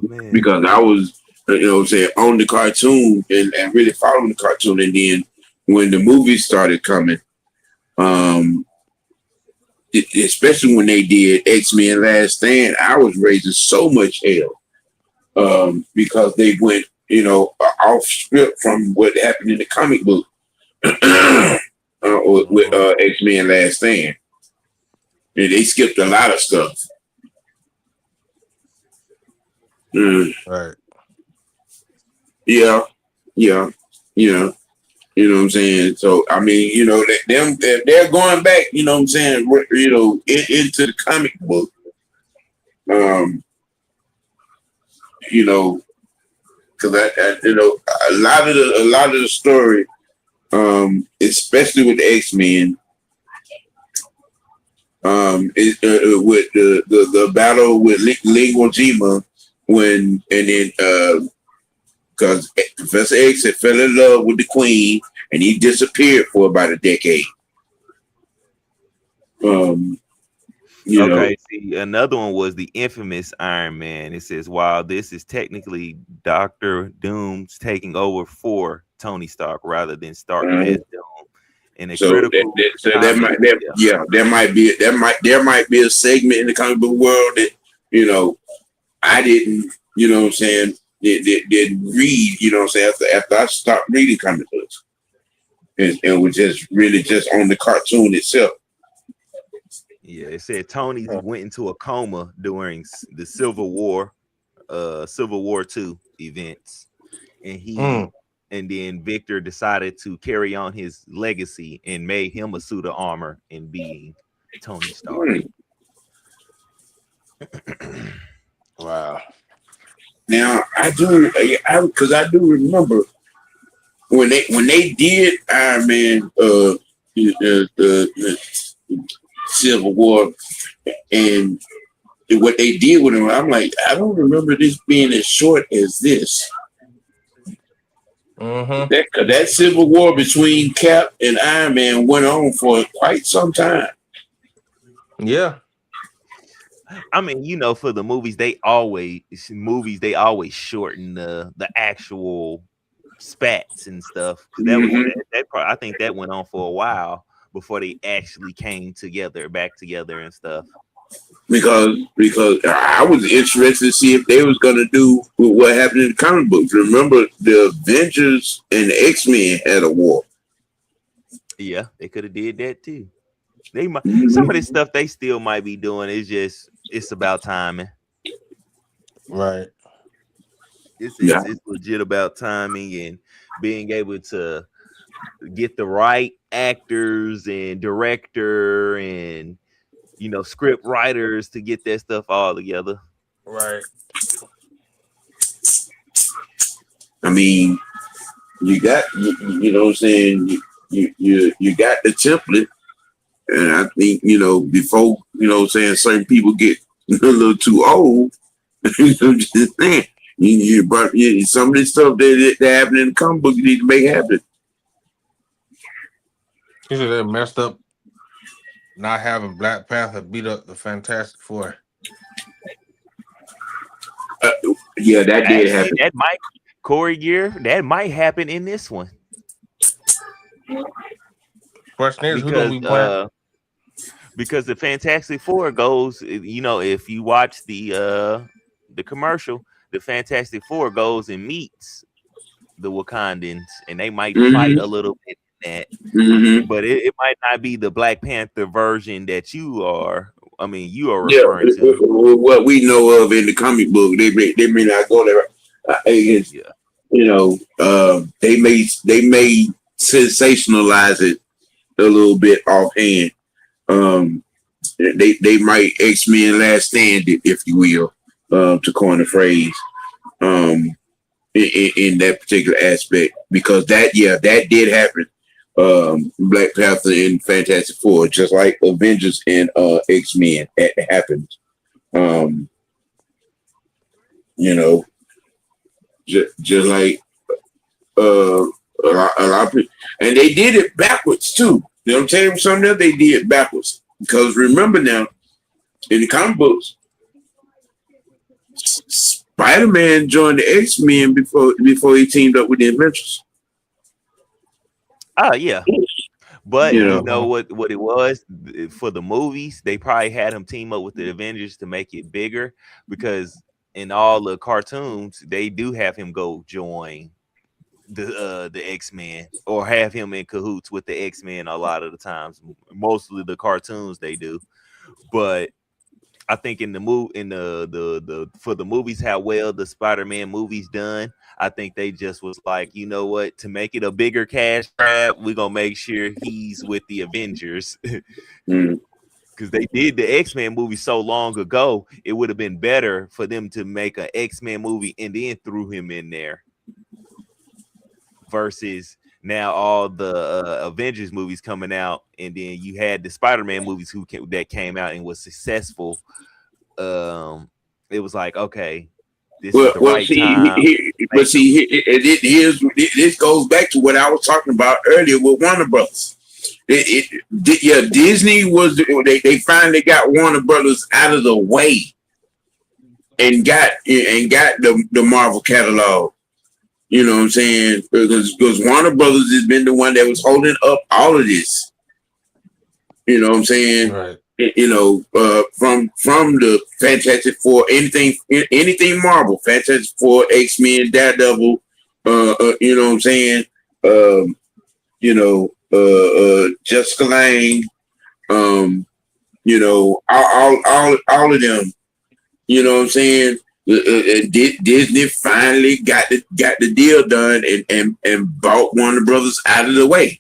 man. Because I was, on the cartoon and really following the cartoon, and then when the movies started coming, especially when they did X-Men Last Stand, I was raising so much hell because they went, off script from what happened in the comic book with X-Men Last Stand. And they skipped a lot of stuff. Right. Yeah, yeah, yeah. You know what I'm saying? So I mean, you know, they're going back. You know what I'm saying? You know, into the comic book. You know, because you know, a lot of the story, especially with the X-Men, with the battle with Lingua when and then because Professor X had fell in love with the Queen and he disappeared for about a decade. You know, See, another one was the infamous Iron Man. It says, while this is technically Doctor Doom's taking over for Tony Stark rather than Stark as Doom. In a so critical comment, there might be a segment in the comic book world that, you know, I didn't, you know what I'm saying, didn't read, you know what I'm saying, after I stopped reading comic books. And was just really just on the cartoon itself. Yeah, it said Tony went into a coma during the Civil War II events, and then Victor decided to carry on his legacy and made him a suit of armor in being Tony Stark. Wow. Now I do remember when they did Iron Man Civil War and what they did with him. I'm like, I don't remember this being as short as this. That Civil War between Cap and Iron Man went on for quite some time. Yeah. I mean, you know, for the movies, they always shorten the actual spats and stuff. I think that went on for a while before they actually came back together and stuff. Because I was interested to see if they was gonna do what happened in the comic books. Remember, the Avengers and the X-Men had a war. Yeah, they could have did that too. They might some of this stuff they still might be doing. It's about timing. Right. It's legit about timing and being able to get the right actors and director and, you know, script writers to get that stuff all together. Right. I mean, you know what I'm saying, you got the template, and I think, you know, before, you know what I'm saying, certain people get a little too old, you know, just saying, some of this stuff that happened in the comic book you need to make happen. You said they messed up not having Black Panther beat up the Fantastic Four. Yeah, that did happen. That might Corey Gear. That might happen in this one. Question is, who gonna be playing? Because the Fantastic Four goes, you know, if you watch the commercial, the Fantastic Four goes and meets the Wakandans, and they might fight a little bit in that, but it might not be the Black Panther version that you are referring to. What we know of in the comic book, they may not go there. You know, they may sensationalize it a little bit offhand. They might X-Men Last Stand it, if you will, to coin a phrase, in that particular aspect, because that did happen. Black Panther and Fantastic Four, just like Avengers and X-Men, that happened. You know, just like a lot of people, and they did it backwards too. You know what I'm saying? Something that they did it backwards, because remember now, in the comic books, Spiderman joined the X-Men before he teamed up with the Avengers. Yeah. But you know what it was for the movies, they probably had him team up with the Avengers to make it bigger, because in all the cartoons, they do have him go join the X-Men, or have him in cahoots with the X-Men a lot of the times. Mostly the cartoons they do. But I think in the for the movies, how well the Spider-Man movies done, I think they just was like, you know what, to make it a bigger cash grab, we're gonna make sure he's with the Avengers. Because they did the X-Men movie so long ago, it would have been better for them to make an X-Men movie and then threw him in there versus now all the Avengers movies coming out, and then you had the Spider-Man movies that came out and was successful. It was like, okay, this is the right time. This goes back to what I was talking about earlier with Warner Brothers. Disney was they finally got Warner Brothers out of the way and got the Marvel catalog. You know what I'm saying? Because Warner Brothers has been the one that was holding up all of this. You know what I'm saying? Right. You know, from the Fantastic Four, anything Marvel, Fantastic Four, X-Men, Daredevil, you know what I'm saying? You know, Jessica Lange, you know, all of them. You know what I'm saying? Disney finally got the deal done and bought Warner Brothers out of the way.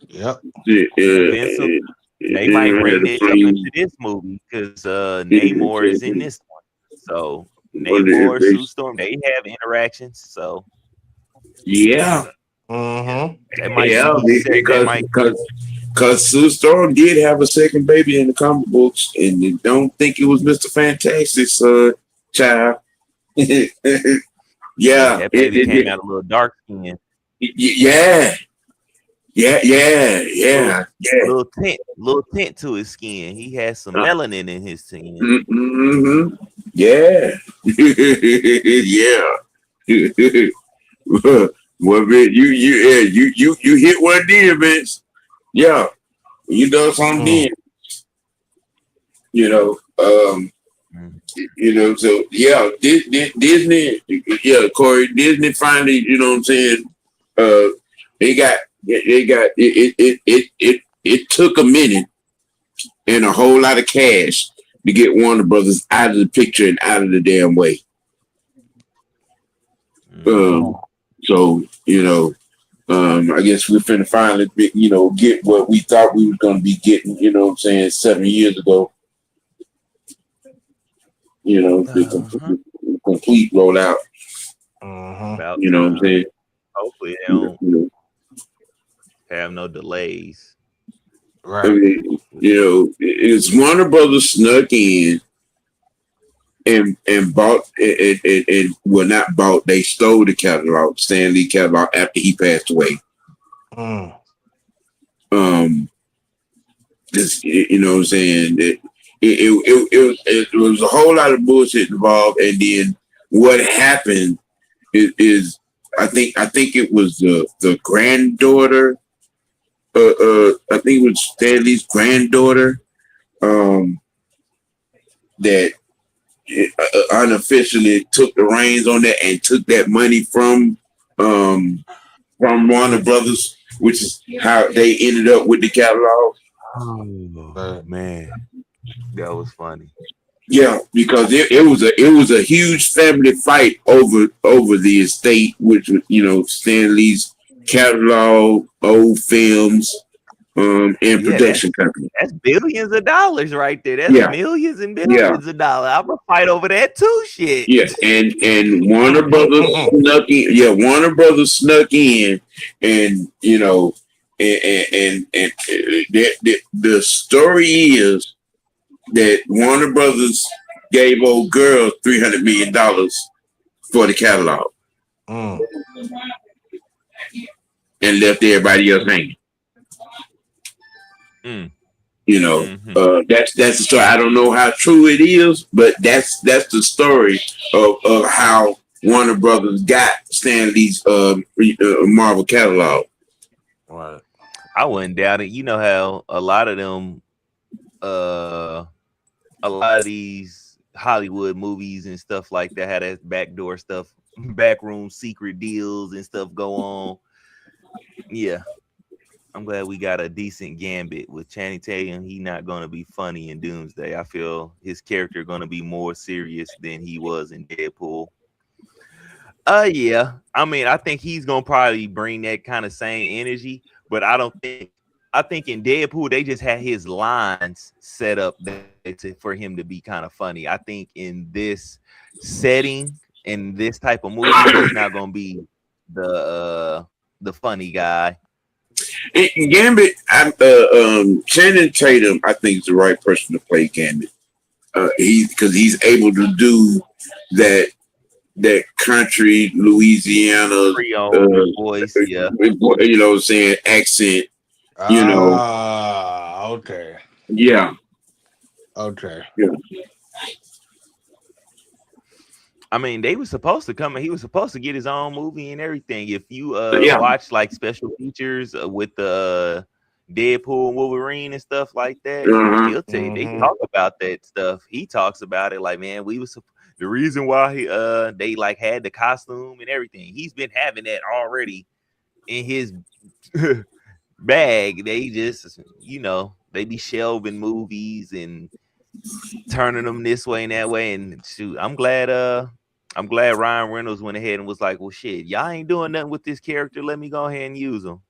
Yep. They might bring this up into this movie because Namor is in this one. So Namor, Sue Storm, they have interactions. So yeah. Because Sue Storm did have a second baby in the comic books, and they don't think it was Mr. Fantastic's child. Yeah, that baby came out a little dark skin. Yeah. Little tint to his skin. He has some melanin in his skin. Yeah. Yeah. Well, man, you hit one there, Vince. Yeah, you done something then. You know, you know. So yeah, Disney. Yeah, Corey. Disney finally. You know what I'm saying? They got it took a minute and a whole lot of cash to get Warner Brothers out of the picture and out of the damn way. So, you know, I guess we're finna finally, you know, get what we thought we were going to be getting, you know what I'm saying, 7 years ago. You know, the complete rollout. You know what I'm saying? Hopefully they don't have no delays. Right. I mean, you know, it's Warner Brothers snuck in and bought and well, not bought, they stole the catalog, Stan Lee catalog, after he passed away. This, you know what I'm saying, it was a whole lot of bullshit involved, and then what happened is I think it was the granddaughter, I think it was Stan Lee's granddaughter, that unofficially took the reins on that and took that money from Warner Brothers, which is how they ended up with the catalog. Oh man, that was funny. Yeah, because it was a huge family fight over the estate, which was, you know, Stan Lee's catalog, old films, and production company. That's billions of dollars right there. That's millions and billions of dollars. I'm gonna fight over that too. Shit. Yeah, and Warner Brothers snuck in. Yeah, Warner Brothers snuck in, and you know, and the story is that Warner Brothers gave old girl $300 million for the catalog, and left everybody else hanging. You know, that's the story. I don't know how true it is, but that's the story of how Warner Brothers got Stan Lee's Marvel catalog. Right. I wouldn't doubt it. You know how a lot of them, a lot of these Hollywood movies and stuff like that had that backdoor stuff, backroom secret deals and stuff go on. Yeah. I'm glad we got a decent Gambit with Channing Tatum. He not gonna be funny in Doomsday. I feel his character gonna be more serious than he was in Deadpool. Yeah. I mean, I think he's gonna probably bring that kind of same energy, but I think in Deadpool they just had his lines set up for him to be kind of funny. I think in this setting, in this type of movie, he's not gonna be the funny guy. Gambit, Channing Tatum, I think is the right person to play Gambit. Because he's able to do that country Louisiana Creole voice, yeah. You know what I'm saying, accent. You know. Okay. Yeah. Okay. Yeah. I mean, they were supposed to come. He was supposed to get his own movie and everything. If you watch like special features with the Deadpool and Wolverine and stuff like that, he'll tell you, they talk about that stuff. He talks about it like, man, the reason why they like had the costume and everything. He's been having that already in his bag. They just, they be shelving movies and turning them this way and that way. And shoot, I'm glad Ryan Reynolds went ahead and was like, well, shit, y'all ain't doing nothing with this character. Let me go ahead and use him.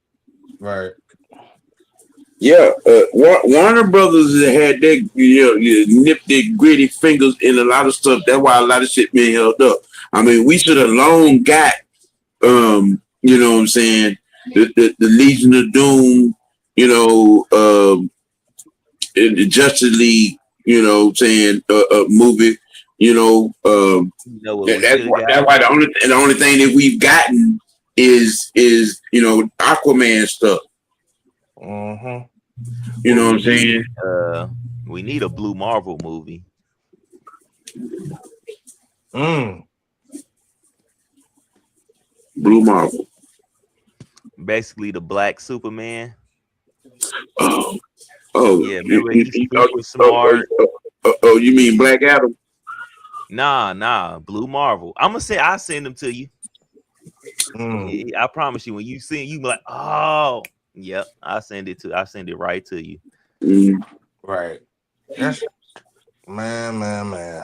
Right. Yeah. Warner Brothers had that, nip their gritty fingers in a lot of stuff. That's why a lot of shit been held up. I mean, we should have long got, you know what I'm saying, the Legion of Doom, the Justice League, you know what I'm saying, movie. That's why the only thing that we've gotten is Aquaman stuff. You know what I'm saying? We need a Blue Marvel movie. Blue Marvel. Basically the Black Superman. Oh yeah, remember he's super smart. You mean Black Adam? Nah, Blue Marvel. I'll send them to you. I promise you, when you see it, you be like, oh, yep, I send it right to you. Right. Yes. Man.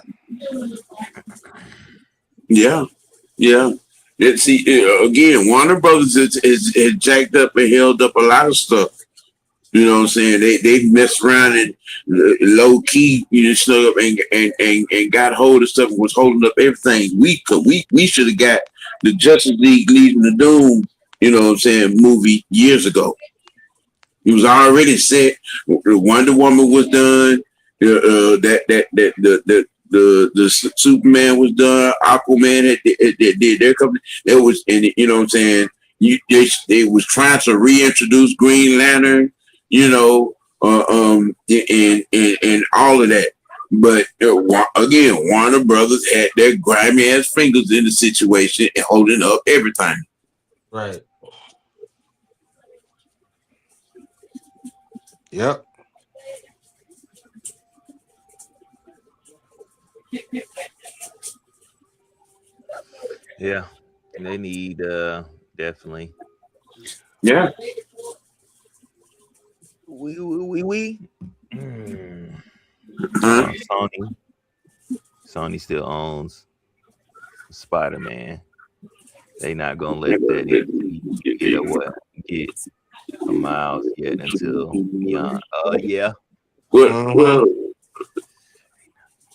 Yeah. See, again, Warner Brothers is jacked up and held up a lot of stuff. You know what I'm saying? They messed around and low key, snuck up and got hold of stuff and was holding up everything. We should have got the Justice League Legion of Doom, you know what I'm saying, movie years ago. It was already set. Wonder Woman was done. The Superman was done. Aquaman did their company. It was, and you know what I'm saying. They was trying to reintroduce Green Lantern. And all of that. But again, Warner Brothers had their grimy ass fingers in the situation and holding up everything. Right. Yep. Yeah, they need definitely. Yeah. We. Sony still owns Spiderman. They not gonna let that get a Miles yet until beyond. Yeah. Well,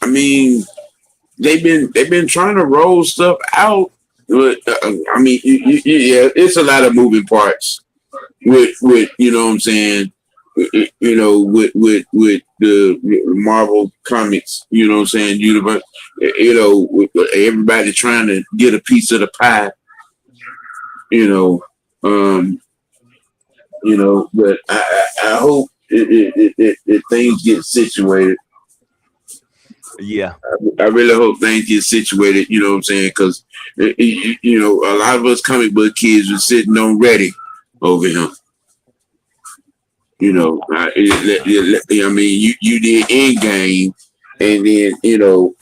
I mean, they've been trying to roll stuff out. But, I mean, yeah, it's a lot of moving parts with you know what I'm saying. With the Marvel comics, you know what I'm saying, universe, with everybody trying to get a piece of the pie, but I hope it things get situated. Yeah. I really hope things get situated, you know what I'm saying, because, a lot of us comic book kids are sitting on ready over here. I mean, you did Endgame, and then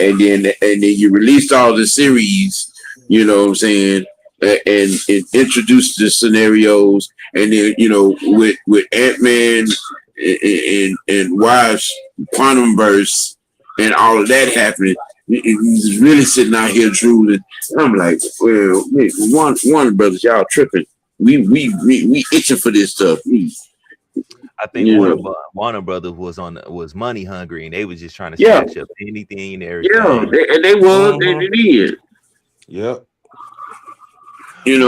and then you released all the series, you know what I'm saying, and introduce the scenarios, and then with Ant-Man and Wasp, Quantum Burst, and all of that happening. He's really sitting out here drooling. I'm like, well, Warner Brothers, y'all tripping. We itching for this stuff. I think Warner Brothers was money hungry, and they was just trying to snatch up anything and everything. Yeah, they did. Yep. And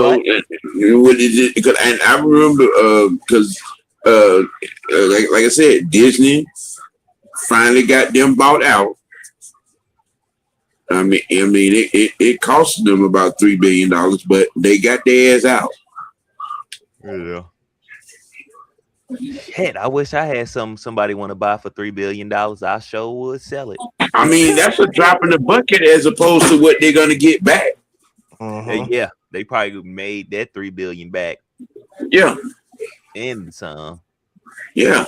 I remember because like I said, Disney finally got them bought out. I mean, it cost them about $3 billion, but they got their ass out. Yeah. Heck, I wish I had somebody want to buy for $3 billion. I sure would sell it. I mean, that's a drop in the bucket as opposed to what they're gonna get back. Yeah, they probably made that $3 billion back. Yeah, and some. Yeah.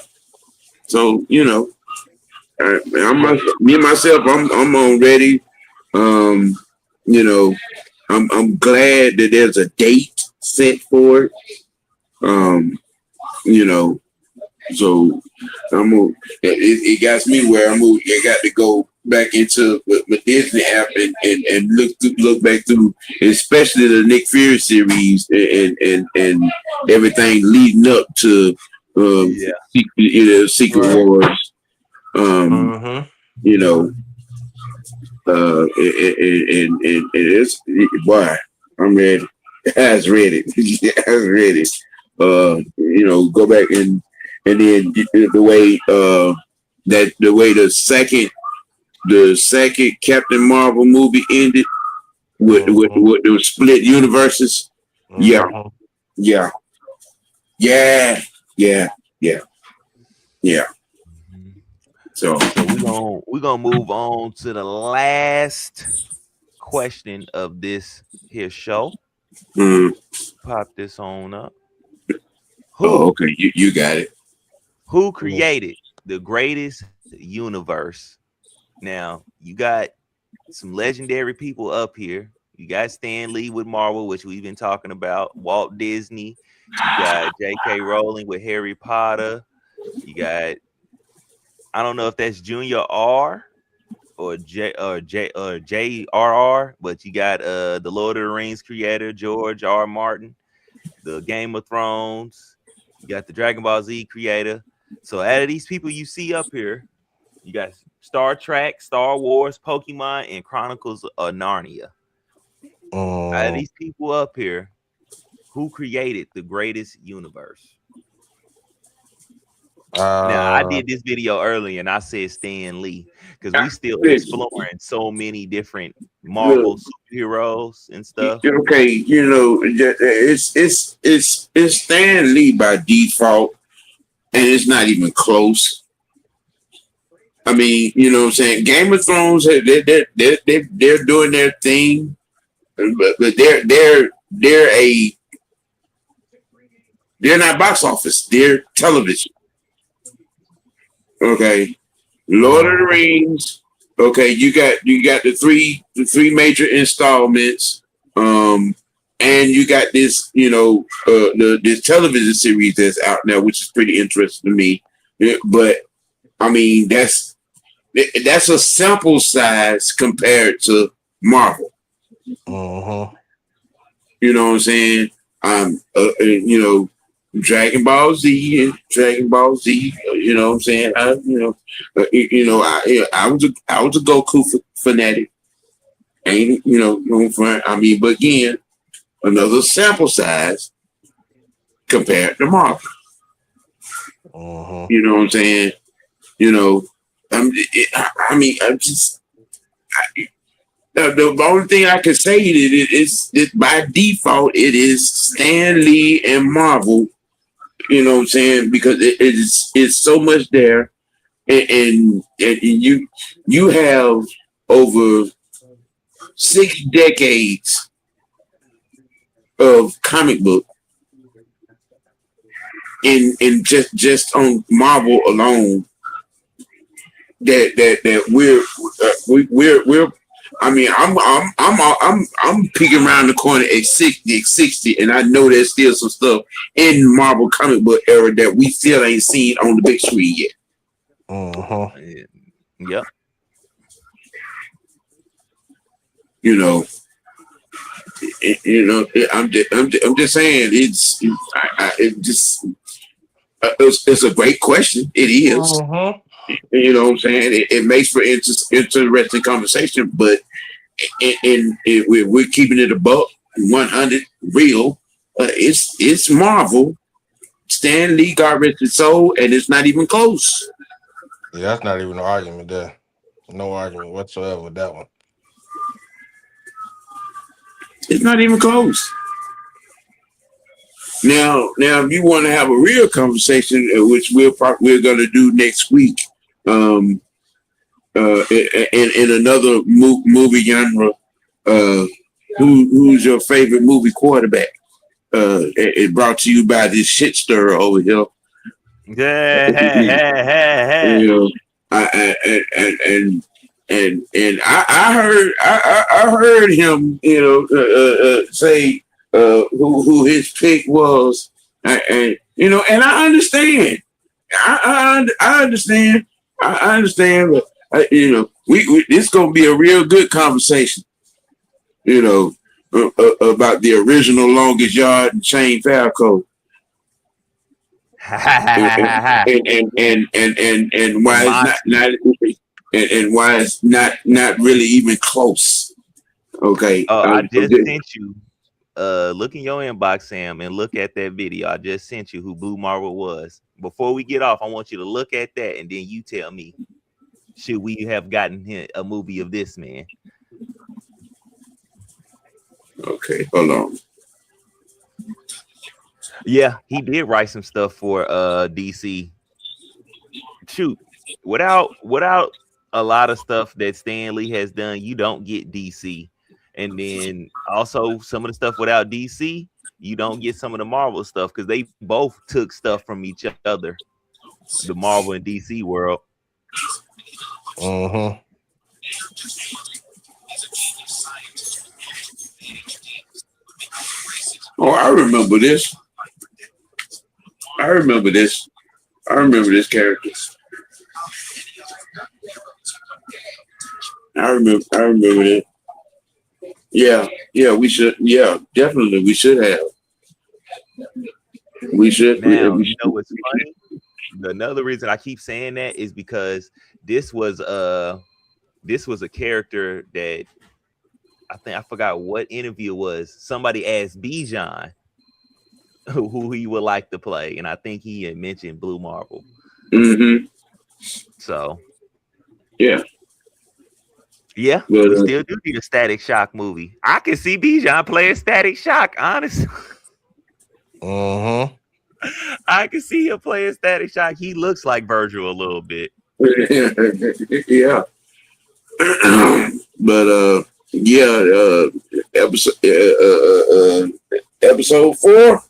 So I'm on ready. I'm glad that there's a date set for it. So it got me where I got to go back into my Disney app and look back through, especially the Nick Fury series and everything leading up to Secret Wars. And it's boy, I'm ready. I was ready. Go back and then the way the second Captain Marvel movie ended with the split universes. Yeah. So we're gonna move on to the last question of this here show. Pop this on up. Okay, you got it. Who created the greatest universe? Now, you got some legendary people up here. You got Stan Lee with Marvel, which we've been talking about. Walt Disney. You got J.K. Rowling with Harry Potter. You got, I don't know if that's Junior R or J.R.R., but you got the Lord of the Rings creator, George R. Martin, the Game of Thrones. You got the Dragon Ball Z creator. So out of these people you see up here, you got Star Trek, Star Wars, Pokemon, and Chronicles of Narnia. Out of these people up here, who created the greatest universe? Now, I did this video earlier, and I said Stan Lee because we still exploring so many different Marvel superheroes and stuff. Okay, it's Stan Lee by default, and it's not even close. I mean, you know what I'm saying? Game of Thrones, they're doing their thing, but they're not box office. They're television. Okay, Lord of the Rings. Okay, you got the three major installments, and you got this, this television series that's out now, which is pretty interesting to me. Yeah, but I mean, that's a sample size compared to Marvel. You know what I'm saying? Dragon Ball Z and Dragon Ball Z. You know what I'm saying? I was a Goku fanatic. Ain't no front. I mean, but again, another sample size compared to Marvel. You know what I'm saying? The only thing I can say is by default it is Stan Lee and Marvel. You know what I'm saying? Because it's so much there, and you have over 6 decades of comic book in just on Marvel alone that we're I mean, I'm peeking around the corner at 60, and I know there's still some stuff in Marvel comic book era that we still ain't seen on the big screen yet. Yep. You know, I'm just saying it's a great question. It is. You know what I'm saying? It makes for interesting conversation, but we're keeping it above 100 real. It's Marvel. Stan Lee got rest his soul, and it's not even close. Yeah, that's not even an argument there. No argument whatsoever with that one. It's not even close. Now, if you want to have a real conversation, which we're going to do next week, in another movie genre, who's your favorite movie quarterback? It brought to you by this shit stirrer over here. You know, I heard him, say who his pick was, and I understand. I understand. I understand, but we this gonna be a real good conversation. About the original longest yard and Shane Falco. and why it's not and why it's not really even close. Okay. I just sent you. Look in your inbox, Sam, and look at that video. I just sent you who Blue Marvel was. Before we get off, I want you to look at that, and then you tell me, should we have gotten a movie of this man? Okay, hold on. Yeah, he did write some stuff for DC. Shoot, without a lot of stuff that Stan Lee has done, you don't get DC. And then also some of the stuff without DC, you don't get some of the Marvel stuff because they both took stuff from each other, the Marvel and DC world. Oh, I remember this. I remember this character. I remember it. Yeah, we should. Yeah, definitely, we should have. We should. Now, you know what's funny? Another reason I keep saying that is because this was a character that I forgot what interview it was. Somebody asked Bijan who he would like to play, and I think he had mentioned Blue Marvel. Mm-hmm. So, yeah, but, we still do need a Static Shock movie. I can see Bijan play a Static Shock, honestly. I can see him play a Static Shock. He looks like Virgil a little bit. Yeah. But episode 4.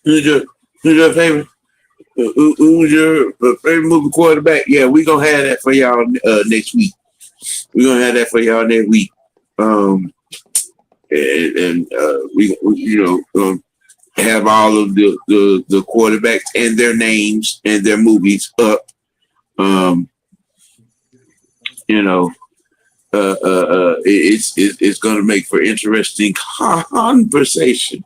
Who's your favorite? Who's your favorite movie quarterback? Yeah, we're gonna have that for y'all next week. We're gonna have that for y'all next week. We have all of the quarterbacks and their names and their movies up. It's going to make for interesting conversation.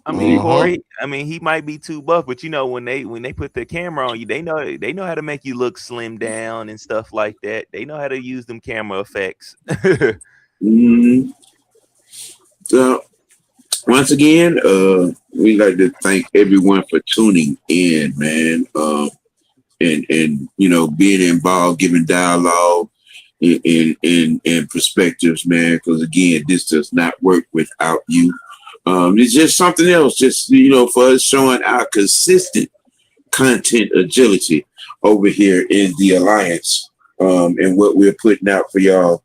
I mean, Corey, he might be too buff, but when they put the camera on you, they know how to make you look slim down and stuff like that. They know how to use them camera effects. Mm-hmm. So once again, we'd like to thank everyone for tuning in, man. And being involved, giving dialogue and perspectives, man. Because again, this does not work without you. It's just something else, just for us showing our consistent content agility over here in the Alliance, and what we're putting out for y'all.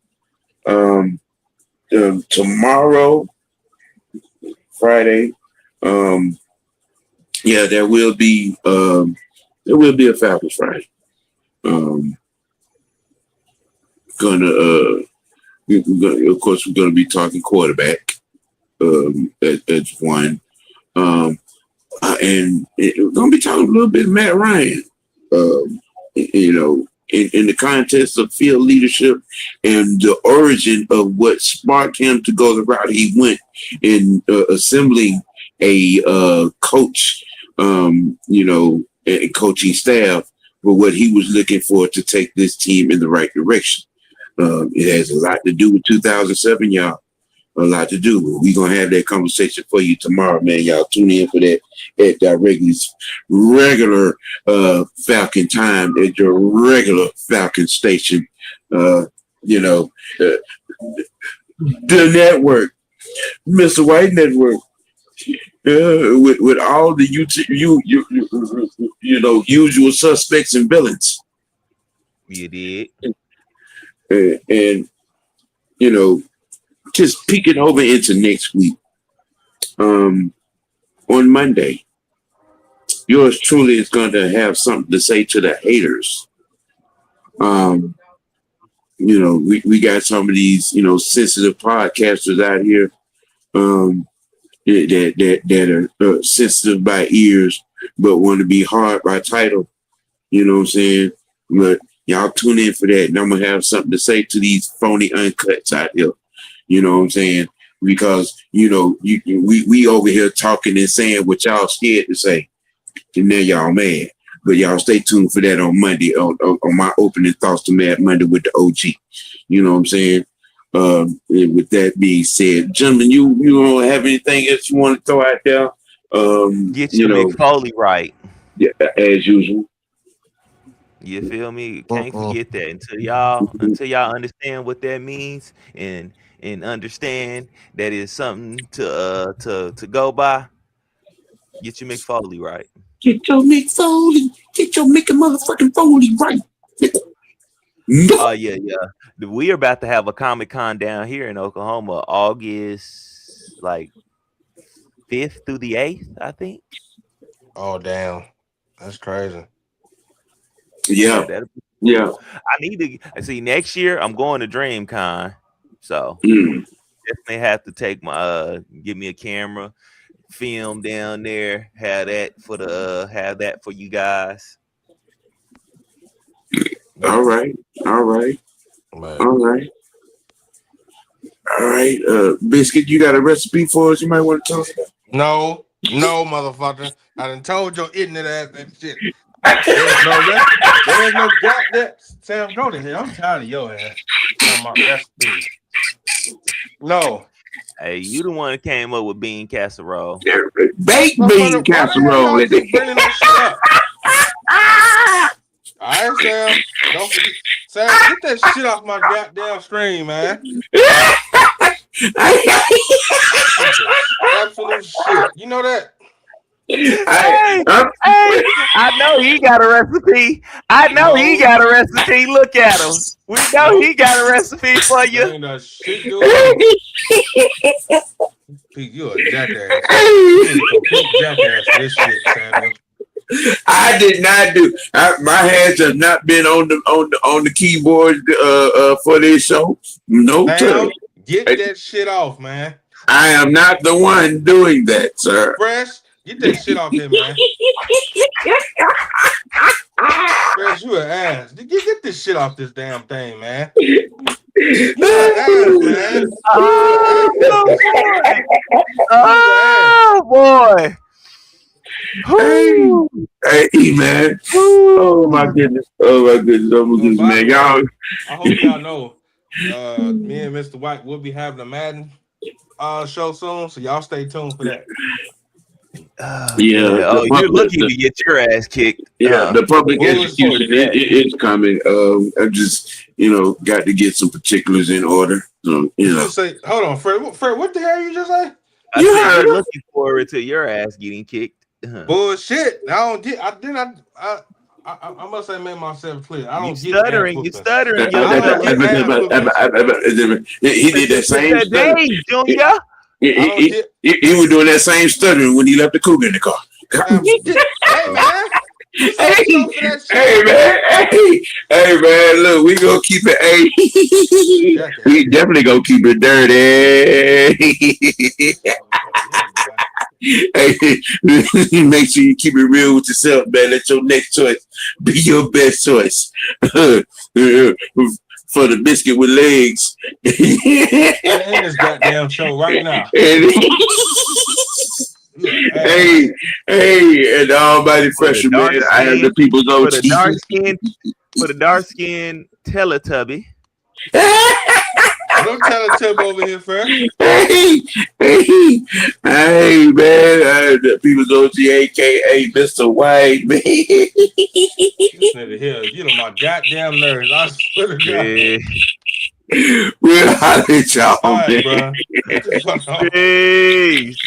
Tomorrow, Friday, there will be a Fabulous Friday. gonna of course we're gonna be talking quarterback as one. And we're gonna be talking a little bit Matt Ryan. You know, in the context of field leadership and the origin of what sparked him to go the route he went in assembling a coach, you know, and coaching staff for what he was looking for to take this team in the right direction. It has a lot to do with 2007, y'all. A lot to do. We're going to have that conversation for you tomorrow, man. Y'all tune in for that at our regular Falcon time at your regular Falcon station. You know, the network, Mr. White Network, with all the you know, usual suspects and villains. You did. And you know, just peeking over into next week. On Monday, yours truly is going to have something to say to the haters. You know, we got some of these, you know, sensitive podcasters out here that are sensitive by ears, but want to be hard by title. You know what I'm saying? But y'all tune in for that, and I'm gonna have something to say to these phony uncuts out here. You know what I'm saying? Because, you know, we over here talking and saying what y'all scared to say, and now y'all mad. But y'all stay tuned for that on Monday on my opening thoughts to Mad Monday with the OG. You know what I'm saying? With that being said, gentlemen, you don't have anything else you want to throw out there? Get your McFoley right. Yeah, as usual. You feel me? Can't forget that until y'all understand what that means and understand that it's something to go by. Get your McFoley right. Get your McFoley. Get your motherfucking Foley right. Oh yeah. We are about to have a Comic-Con down here in Oklahoma, August like 5th through the 8th, I think. Oh damn, that's crazy. Yeah. I need to see next year. I'm going to DreamCon, so definitely have to take my give me a camera, film down there, have that for you guys. All right. Biscuit, you got a recipe for us you might want to tell us about? No, motherfucker. I done told your ignorant ass that shit. There's no goddamn Sam, go to here. I'm tired of your ass. No. Hey, you the one that came up with bean casserole. Baked bean casserole. Bringing that shit up. All right, Sam. Don't forget. Sam, get that shit off my goddamn stream, man. Absolute shit. You know that? Hey, I know he got a recipe. He got a recipe. Look at him. We know he got a recipe for you. Ain't no shit, dude. Pete, you a jackass. You a complete jackass for this shit, Samuel. I did not do. My hands have not been on the keyboard for this show. No, Sam, get that shit off, man. I am not the one doing that, sir. Fresh, get that shit off here, man. Fresh, you an ass. Get this shit off this damn thing, man. You an ass, man. Oh boy. Hey, man. Oh my goodness, man. Y'all. I hope y'all know. Me and Mr. White will be having a Madden show soon, so y'all stay tuned for that. You're looking to get your ass kicked. The public execution is coming. I just, got to get some particulars in order. So, Say, hold on, Fred, what the hell you just say? You're looking forward to your ass getting kicked. Bullshit. I must have made myself clear. I don't get stuttering. You're stuttering. He did that same stuttering. Junior. He was doing that same stuttering when he left the cougar in the car. Hey man, Hey, man. Hey, man. Look, we gonna keep it. We definitely gonna keep it dirty. Hey, make sure you keep it real with yourself, man. Let your next choice be your best choice. For the biscuit with legs. In this goddamn show right now. Hey, and Almighty Freshman, I am the people's OG. For the dark skin Teletubby. Don't Teletubby over here, fam. Hey, man, I am the people's OG, aka Mr. White, man. This nigga here, you know my goddamn nerves. I swear to God. We'll holler at y'all, all right, man. bro. Peace.